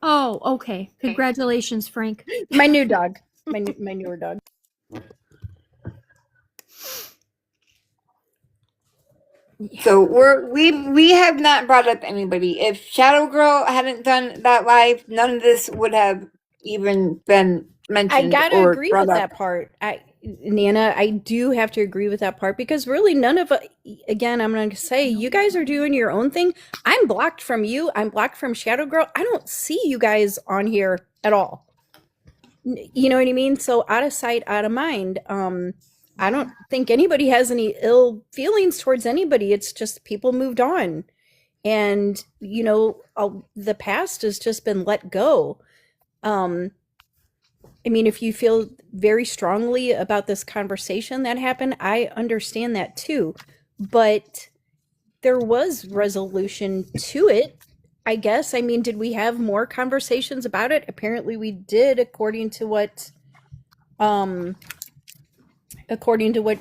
Oh, okay. Congratulations, Frank. My new dog. My newer dog. So we have not brought up anybody. If Shadow Girl hadn't done that live, none of this would have even been mentioned. I gotta or agree brought with up. that part. Nana, I do have to agree with that part because really none of again, I'm going to say you guys are doing your own thing. I'm blocked from you. I'm blocked from Shadow Girl. I don't see you guys on here at all. You know what I mean? So out of sight, out of mind. I don't think anybody has any ill feelings towards anybody. It's just people moved on. And, you know, the past has just been let go. I mean, if you feel very strongly about this conversation that happened, I understand that too. But there was resolution to it, I guess. I mean, did we have more conversations about it? Apparently we did, according to what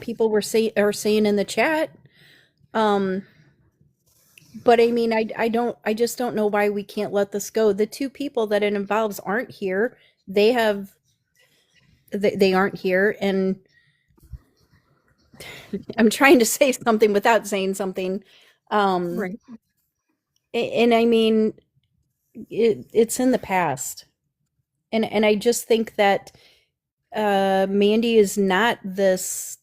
people were saying in the chat. But I mean, I just don't know why we can't let this go. The two people that it involves aren't here. They aren't here, and I'm trying to say something without saying something. Right. And I mean, it's in the past. And I just think that Mandy is not this.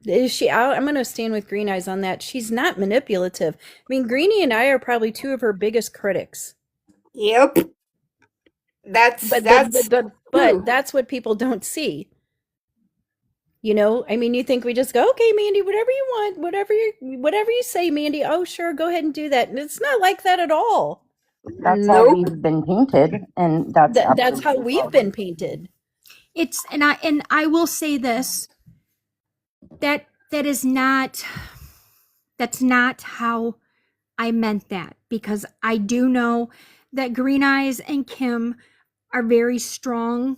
Is she out? I'm going to stand with Green Eyes on that. She's not manipulative. I mean, Greenie and I are probably two of her biggest critics. Yep. That's But that's what people don't see. You know, I mean, you think we just go, okay, Mandy, whatever you want, whatever you say, Mandy. Oh, sure, go ahead and do that. And it's not like that at all. That's how we've been painted, and that's That's how we've been painted. It's and I will say this. That's not how I meant that, because I do know that Green Eyes and Kim are very strong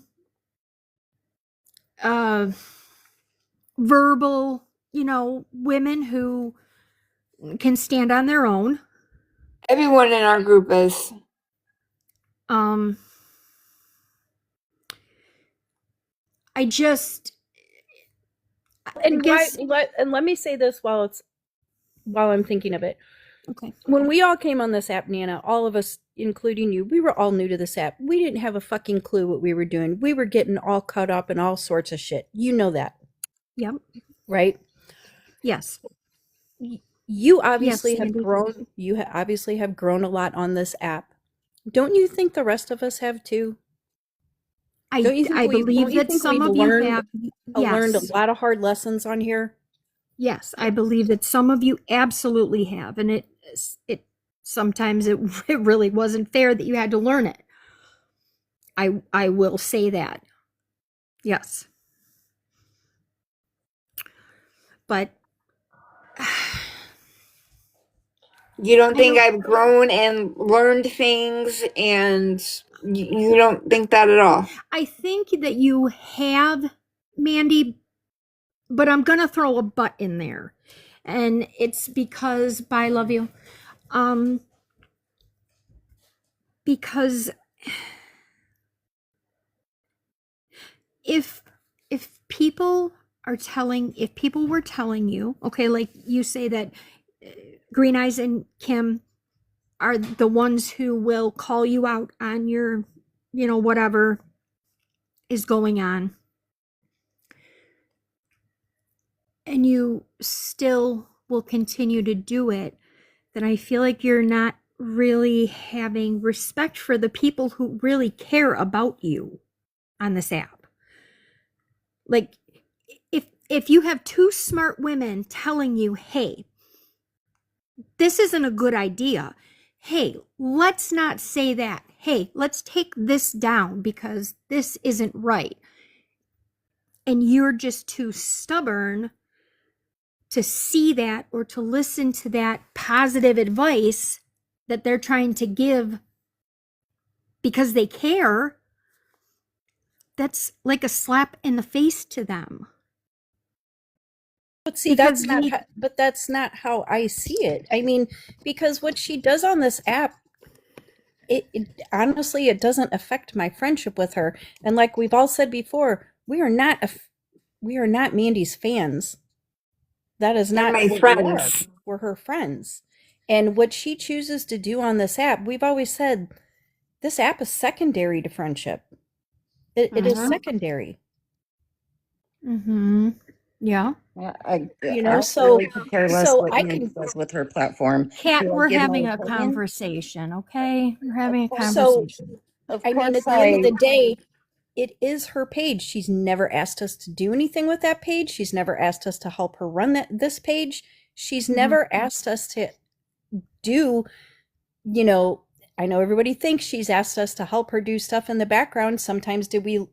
verbal, you know, women who can stand on their own. Everyone in our group is. I just And guess let me say this while I'm thinking of it. okay. When we all came on this app, Nana, all of us, including you, we were all new to this app. We didn't have a fucking clue what we were doing. We were getting all caught up in all sorts of shit. You know that. Yep. Right? Yes. You obviously Yes, have Sandy. grown. You obviously have grown a lot on this app. Don't you think the rest of us have too? I Don't believe you that think some we've of you learned- have. Learned a Yes. lot of hard lessons on here. Yes, I believe that some of you absolutely have, and it sometimes it really wasn't fair that you had to learn it. I will say that. Yes. But You don't I think don't- I've grown and learned things, and you don't think that at all? I think that you have, Mandy, but I'm gonna throw a but in there, and it's because I love you, because if people if people were telling you, okay, like you say that Green Eyes and Kim are the ones who will call you out on your, whatever is going on, and you still will continue to do it, then I feel like you're not really having respect for the people who really care about you on this app. Like, if you have two smart women telling you, hey, this isn't a good idea. Hey, let's not say that. Hey, let's take this down because this isn't right. And you're just too stubborn to see that or to listen to that positive advice that they're trying to give because they care. That's like a slap in the face to them. But see, Because that's not how I see it. I mean, because what she does on this app, it honestly, it doesn't affect my friendship with her. And like we've all said before, we are not Mandy's fans. That is They're not my who we friends. are. We're her friends. And what she chooses to do on this app, we've always said, this app is secondary to friendship. It is secondary. Mm-hmm. Yeah. Yeah, I You know, absolutely could care less so what I Mandy can- does with her platform. Kat, Do I we're give my having a opinion? conversation, okay? We're having a course. conversation. Of I mean, course at the end of the day, it is her page. She's never asked us to do anything with that page. She's never asked us to help her run this page. She's never asked us to do, I know everybody thinks she's asked us to help her do stuff in the background. Sometimes did we,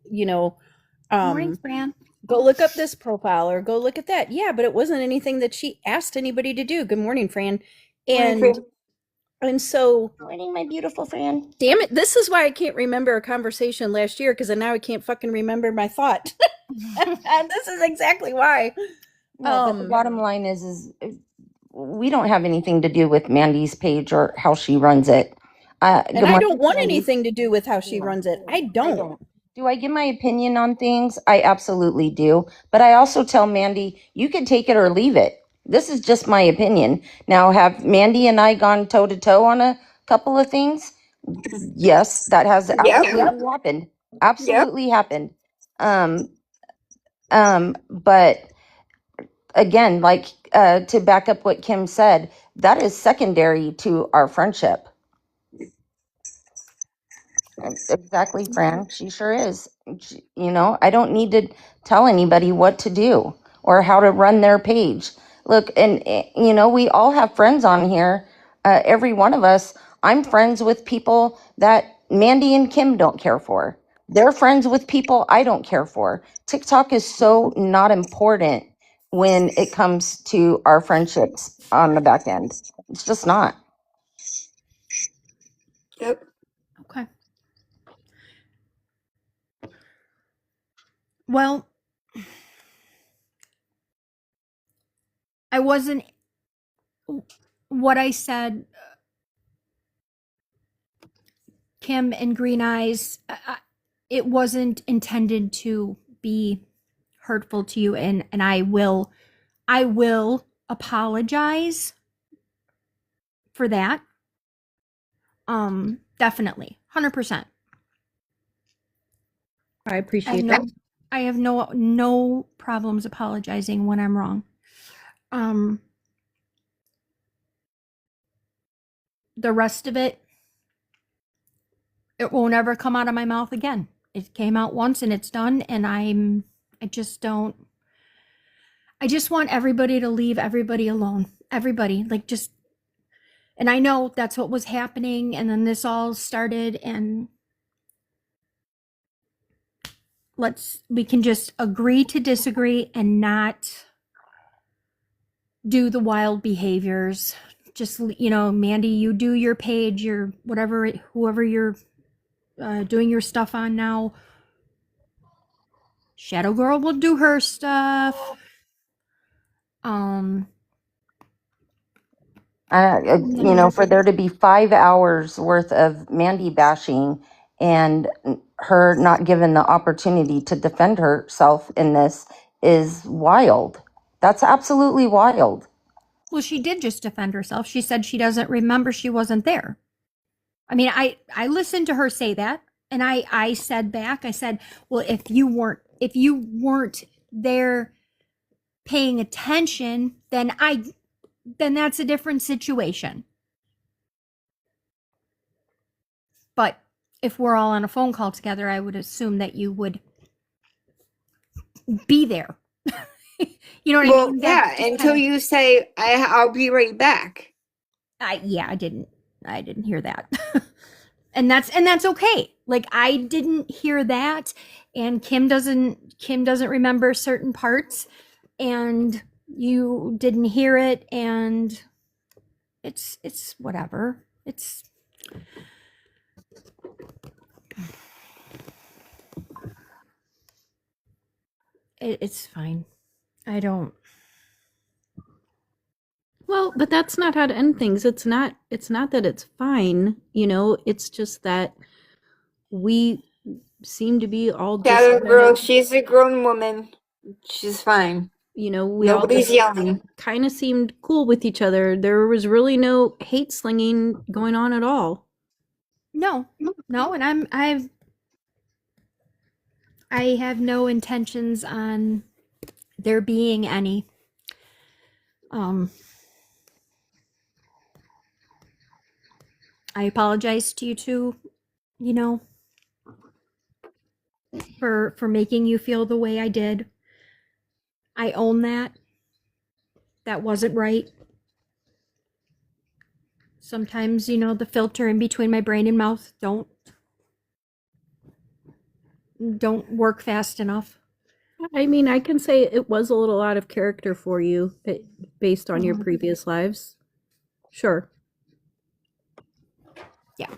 Morning, Fran. go look up this profile or go look at that. Yeah, but it wasn't anything that she asked anybody to do. Good morning, Fran. And so, morning, my beautiful friend. damn it, this is why I can't remember a conversation last year, because now I can't fucking remember my thought. And this is exactly why. No, but the bottom line is we don't have anything to do with Mandy's page or how she runs it. And I don't want anything to do with how she runs it. I don't. Do I give my opinion on things? I absolutely do. But I also tell Mandy, you can take it or leave it. This is just my opinion. Now, have Mandy and I gone toe to toe on a couple of things? Yes, that has absolutely happened. Absolutely happened. But again, like to back up what Kim said, that is secondary to our friendship. Exactly, Fran. She sure is. I don't need to tell anybody what to do or how to run their page. Look, and we all have friends on here. Every one of us. I'm friends with people that Mandy and Kim don't care for. They're friends with people I don't care for. TikTok is so not important when it comes to our friendships on the back end. It's just not. Yep. Okay. Well, I wasn't what I said, Kim and Green Eyes, it wasn't intended to be hurtful to you, and I will apologize for that. Definitely. 100%. I appreciate that. I have no problems apologizing when I'm wrong. The rest of it won't ever come out of my mouth again. It came out once and it's done, and I just want everybody to leave everybody alone. Everybody, and I know that's what was happening, and then this all started, and we can just agree to disagree and not do the wild behaviors just, you know, Mandy, you do your page, your whatever, whoever you're doing your stuff on now. Shadow Girl will do her stuff. For there to be 5 hours worth of Mandy bashing and her not given the opportunity to defend herself in this is wild. That's absolutely wild. Well, she did just defend herself. She said she doesn't remember, she wasn't there. I mean, I listened to her say that, and I said back, I said, well, if you weren't there paying attention, then that's a different situation. But if we're all on a phone call together, I would assume that you would be there. You know what I mean? Yeah, until you say, I'll be right back. I didn't hear that. and that's okay. Like, I didn't hear that, and Kim doesn't remember certain parts, and you didn't hear it, and it's whatever. It's fine. I don't. Well, but that's not how to end things. It's not that it's fine, you know, it's just that we seem to be all Shadow just Girl, she's a grown woman. She's fine. you know, we Nobody's all yelling. kind of seemed cool with each other. There was really no hate slinging going on at all. No, and I have no intentions on there being any. I apologize to you two, you know, for making you feel the way I did. I own that. That wasn't right. Sometimes, you know, the filter in between my brain and mouth don't work fast enough. I mean, I can say it was a little out of character for you based on your previous lives. Sure. Yeah.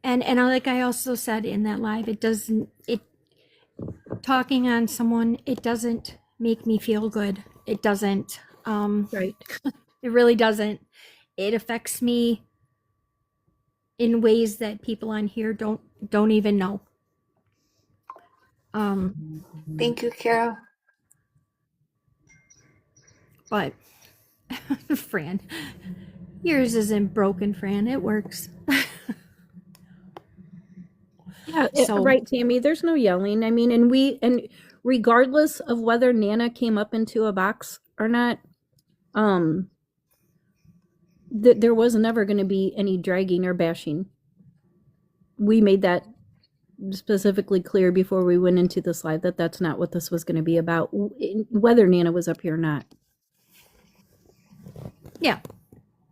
And like I also said in that live, talking on someone, it doesn't make me feel good. It doesn't. Right. It really doesn't. It affects me in ways that people on here don't even know. Thank you, Carol. But Fran, yours isn't broken, Fran. It works. Yeah, So- right, Tammy. There's no yelling. I mean, and regardless of whether Nana came up into a box or not, there was never going to be any dragging or bashing. We made that specifically clear before we went into this live that that's not what this was going to be about, whether Nana was up here or not. Yeah.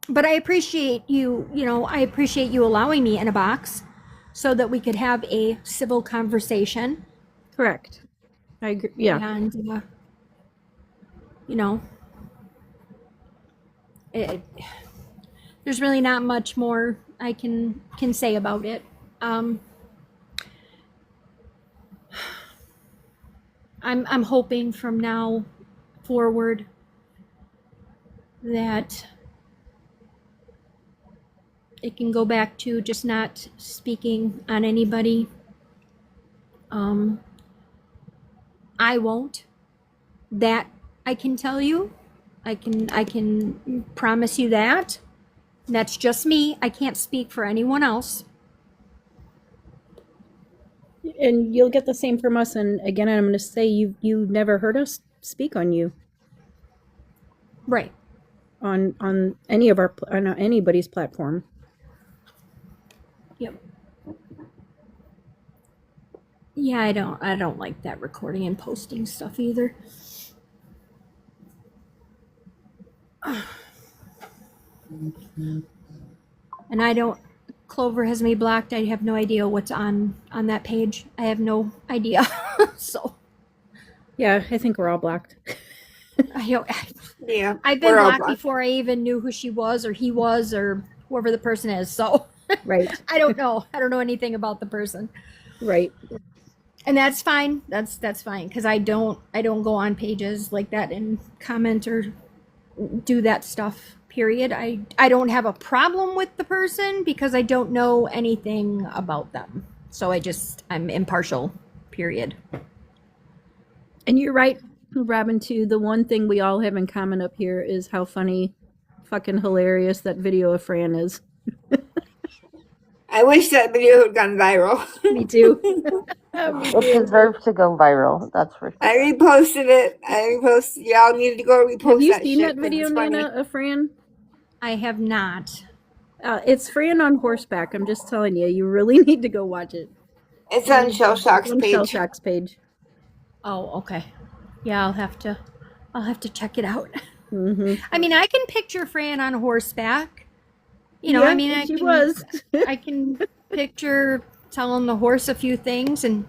But I appreciate you, I appreciate you allowing me in a box so that we could have a civil conversation. Correct. I agree. Yeah. And, there's really not much more I can say about it. I'm hoping from now forward that it can go back to just not speaking on anybody. I won't. That I can tell you. I can promise you that. That's just me. I can't speak for anyone else. And you'll get the same from us. And again, I'm going to say you never heard us speak on you Right. on any of our on anybody's platform. Yep. Yeah, I don't like that recording and posting stuff either. And I don't. Clover has me blocked. I have no idea what's on that page. I have no idea. So Yeah, I think we're all blocked. Yeah. I've been we're all blocked before I even knew who she was or he was or whoever the person is. So Right. I don't know. I don't know anything about the person. Right. And that's fine. That's fine because I don't go on pages like that and comment or do that stuff. Period. I don't have a problem with the person because I don't know anything about them. So I'm impartial. Period. And you're right, Robin, too. The one thing we all have in common up here is how funny, fucking hilarious that video of Fran is. I wish that video had gone viral. Me too. It deserves to go viral. That's for sure. I reposted it. Y'all need to go repost Have you that seen shit that 'cause video, it's funny. Nana, of Fran? I have not. It's Fran on horseback. I'm just telling you, you really need to go watch it. It's on Shell Shock's On Shell page. Shock's page. Oh, okay. Yeah, I'll have to check it out. Mm-hmm. I mean, I can picture Fran on horseback. You know, I mean, she was. I can picture telling the horse a few things, and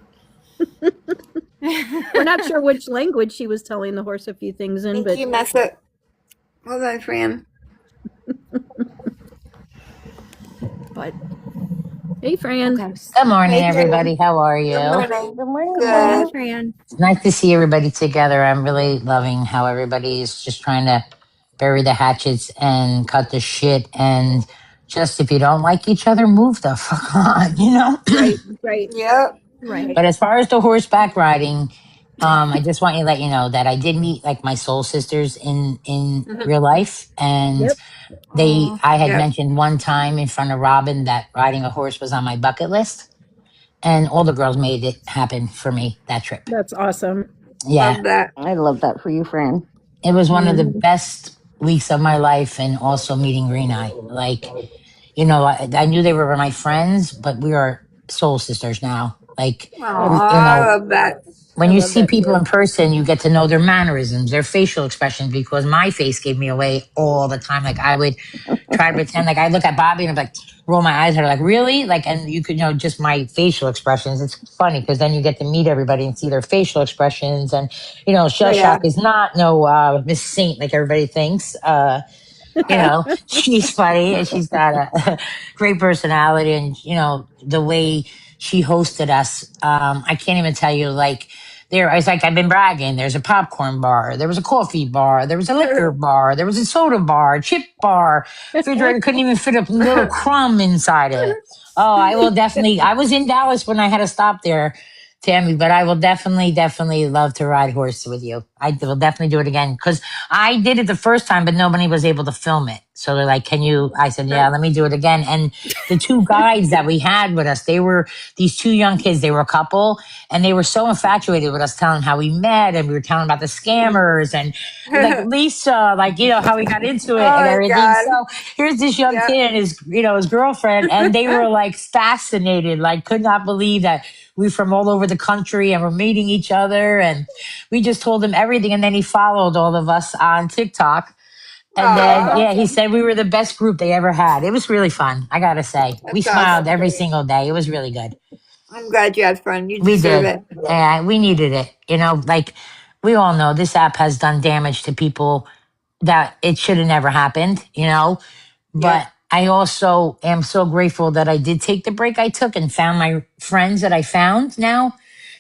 We're not sure which language she was telling the horse a few things in, Think but you mess up. Hold on, Fran. but hey, Fran. okay. Good morning, Hey, Jen. everybody. How are you? Good morning. Good morning. Good. Mom. Fran. It's nice to see everybody together. I'm really loving how everybody is just trying to bury the hatchets and cut the shit. And just if you don't like each other, move the fuck on, you know? Right. Yep. Right. But as far as the horseback riding, I just want to let you know that I did meet like my soul sisters in real life. And Yep. I had Yep. mentioned one time in front of Robin that riding a horse was on my bucket list. And all the girls made it happen for me that trip. That's awesome. Yeah. Love that. I love that for you, Fran. It was one of the best weeks of my life, and also meeting Green Eye. Like, you know, I knew they were my friends, but we are soul sisters now. Like, Aw, I love that. when I you love see that people too. in person, you get to know their mannerisms, their facial expressions, because my face gave me away all the time. Like, I would try to pretend, like, I look at Bobby and I'm like, roll my eyes at her, like, really? Like, and you could know just my facial expressions. It's funny because then you get to meet everybody and see their facial expressions. And, you know, Shell Yeah. Shock is not no Miss Saint like everybody thinks. You know, she's funny and she's got a great personality, and you know the way she hosted us. I can't even tell you. Like, it's like I've been bragging. There's a popcorn bar, there was a coffee bar, there was a liquor bar, there was a soda bar, chip bar. Refrigerator couldn't even fit a little crumb inside it. Oh, I will definitely. I was in Dallas when I had to stop there, Tammy, but I will definitely love to ride horse with you. I will definitely do it again because I did it the first time, but nobody was able to film it. So they're like, can you? I said, yeah, let me do it again. And the two guides that we had with us, they were these two young kids. They were a couple, and they were so infatuated with us telling how we met, and we were telling about the scammers and like Lisa, like, you know, how we got into it Oh and my everything. God. So here's this young Yeah. kid and his, you know, his girlfriend, and they were like fascinated, like could not believe that we from all over the country and we're meeting each other. And we just told him everything. And then he followed all of us on TikTok. And then, Aw. yeah, he said we were the best group they ever had. It was really fun. I got to say, we That's smiled awesome. every single day. It was really good. I'm glad you had fun. You We deserve did. it. Yeah, we needed it. You know, like we all know this app has done damage to people that it should have never happened, you know? But Yeah. I also am so grateful that I did take the break I took and found my friends that I found now,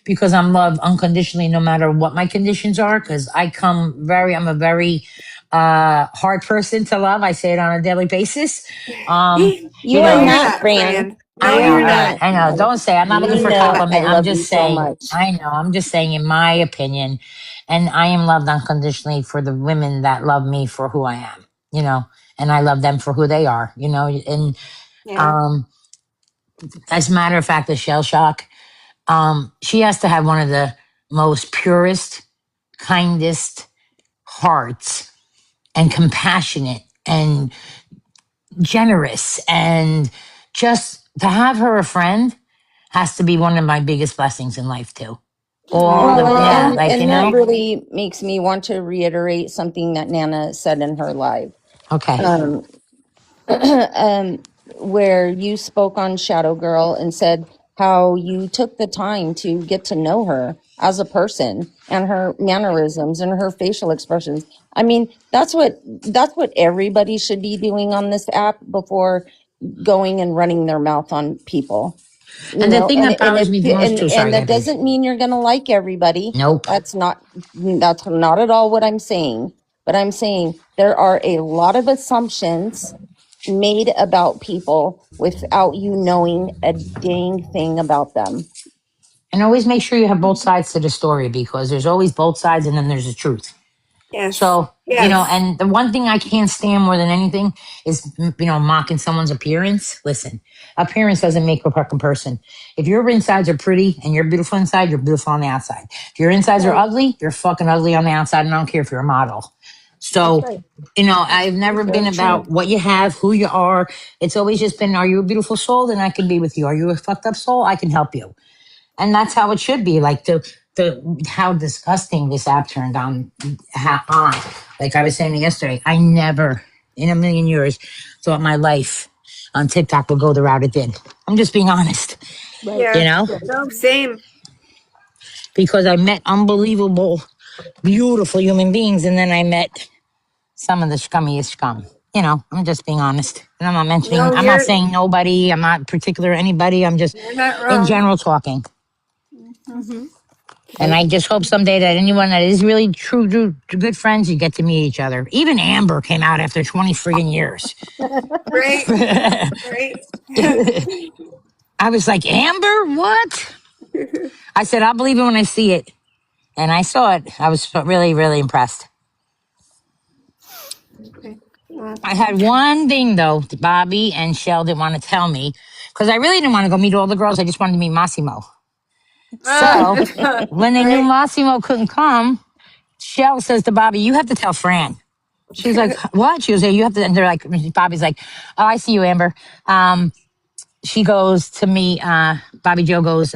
because I'm loved unconditionally no matter what my conditions are. Because I'm a very hard person to love. I say it on a daily basis. You You are know, You're not, not, Fran. No, I know, you're not. not. I know. Don't say I'm not You looking for a know I compliment. I'm love you just so saying. much. I know. I'm just saying, in my opinion, and I am loved unconditionally for the women that love me for who I am. You know, and I love them for who they are. You know, and Yeah. as a matter of fact, the Shell Shock, she has to have one of the most purest, kindest hearts, and compassionate and generous, and just to have her a friend has to be one of my biggest blessings in life too. All the Well, yeah, Aw. like you and that know. really makes me want to reiterate something that Nana said in her live, Okay. um, where you spoke on Shadow Girl and said how you took the time to get to know her as a person and her mannerisms and her facial expressions. I mean, that's what everybody should be doing on this app before going and running their mouth on people. And the thing that bothers me the most too, sorry, that Debbie. doesn't mean you're going to like everybody. Nope. That's not at all what I'm saying. But I'm saying there are a lot of assumptions made about people without you knowing a dang thing about them. And always make sure you have both sides to the story, because there's always both sides and then there's the truth. Yes. So, Yes. you know, and the one thing I can't stand more than anything is, you know, mocking someone's appearance. Listen, appearance doesn't make a fucking person. If your insides are pretty and you're beautiful inside, you're beautiful on the outside. If your insides are ugly, you're fucking ugly on the outside, and I don't care if you're a model. So, you know, I've never been about what you have, who you are. It's always just been, are you a beautiful soul? Then I can be with you. Are you a fucked up soul? I can help you. And that's how it should be. Like how disgusting this app turned on. Like I was saying yesterday, I never in a million years thought my life on TikTok would go the route it did. I'm just being honest. Yeah. You know? No, same. Because I met unbelievable, beautiful human beings, and then I met some of the scummiest scum. You know, I'm just being honest. And I'm not mentioning, No, I'm not saying nobody, I'm not particular anybody, I'm just You're not wrong. in general talking. Mm-hmm. And I just hope someday that anyone that is really true good friends, you get to meet each other. Even Amber came out after 20 friggin' years. Right. Right. I was like, Amber, what? I said, I'll believe it when I see it. And I saw it. I was really, really impressed. Okay. I had one thing, though, Bobby and Shell didn't want to tell me, because I really didn't want to go meet all the girls. I just wanted to meet Massimo. So when they knew Massimo couldn't come, Shell says to Bobby, you have to tell Fran. She was like, what? She was like, you have to, and they're like, Bobby's like, oh, I see you, Amber. She goes to me, Bobby Joe goes,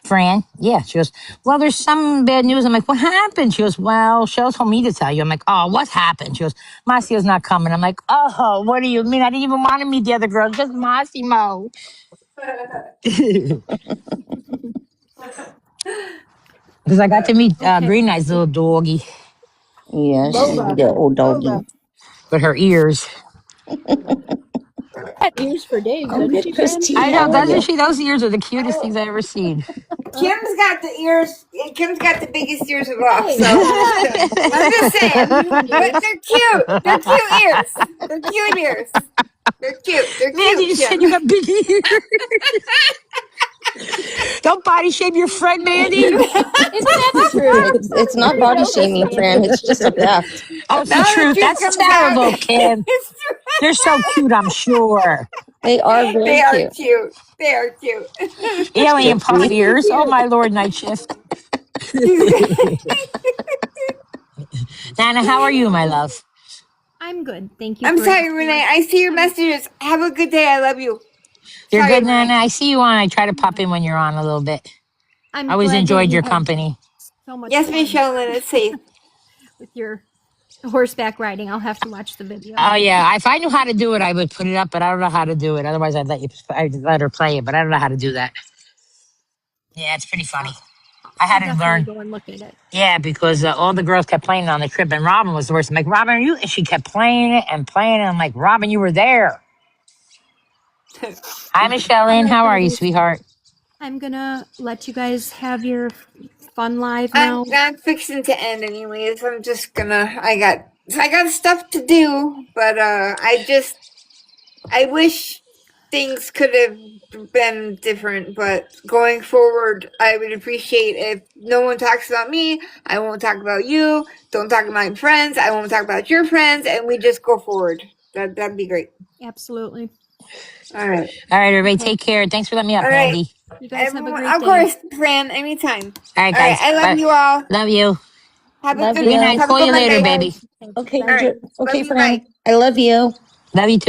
Fran, yeah. She goes, well, there's some bad news. I'm like, what happened? She goes, well, Shell told me to tell you. I'm like, oh, what happened? She goes, Massio's not coming. I'm like, oh, what do you mean? I didn't even want to meet the other girls, just Massimo. Because I got to meet Green Eyes little doggy. Yeah, she's the old doggy. With her ears. Got ears for days, Oh, doesn't good, she, Christy. I know, How are doesn't you? she? Those ears are the cutest things I've ever seen. Kim's got the ears. Kim's got the biggest ears of all. So I'm just saying, but they're cute. They're cute ears. They're cute ears. They're cute. They're cute. Mandy just said you got big ears. Don't body shame your friend, Mandy. Isn't that the truth? It's not body shaming, Fran. It's just a fact. Oh, it's the Now the truth. truth That's comes terrible, out. Kim. It's true. They're so cute, I'm sure. They are very They are cute. cute. They are cute. Alien puff ears. Oh, my Lord, night shift. Nana, how are you, my love? I'm good. Thank you. I'm for sorry, asking. Renee. I see your messages. Have a good day. I love you. You're Sorry, good, Renee. Nana. I see you on. I try to pop in when you're on a little bit. I'm I always glad that enjoyed you your had company. So much Yes, fun Michelle, and it's safe. with your horseback riding. I'll have to watch the video. Oh, yeah. If I knew how to do it, I would put it up, but I don't know how to do it. Otherwise, I'd let her play it, but I don't know how to do that. Yeah, it's pretty funny. I had to Definitely learn. go and look at it. Yeah, because all the girls kept playing it on the trip, and Robin was the worst. I'm like, Robin, are you? And she kept playing it and playing it. I'm like, Robin, you were there. Hi, Michelle. How are you, sweetheart? I'm gonna let you guys have your fun live now. I'm fixing to end anyways. I'm just gonna. I got stuff to do, but I wish things could have been different. But going forward, I would appreciate if no one talks about me. I won't talk about you. Don't talk about my friends. I won't talk about your friends, and we just go forward. That'd be great. Absolutely. All right. All right, everybody, take care. Thanks for letting me up, All right. Mandy. You guys have a Everyone, great of day. course, Fran. Anytime. All right, All right. guys. I love Bye. you all. Love you. Have a Love good you. Good night. have a Call good you later, Monday. baby. Okay, All right. okay, Love you, Fran. bye. I love you. Love you too.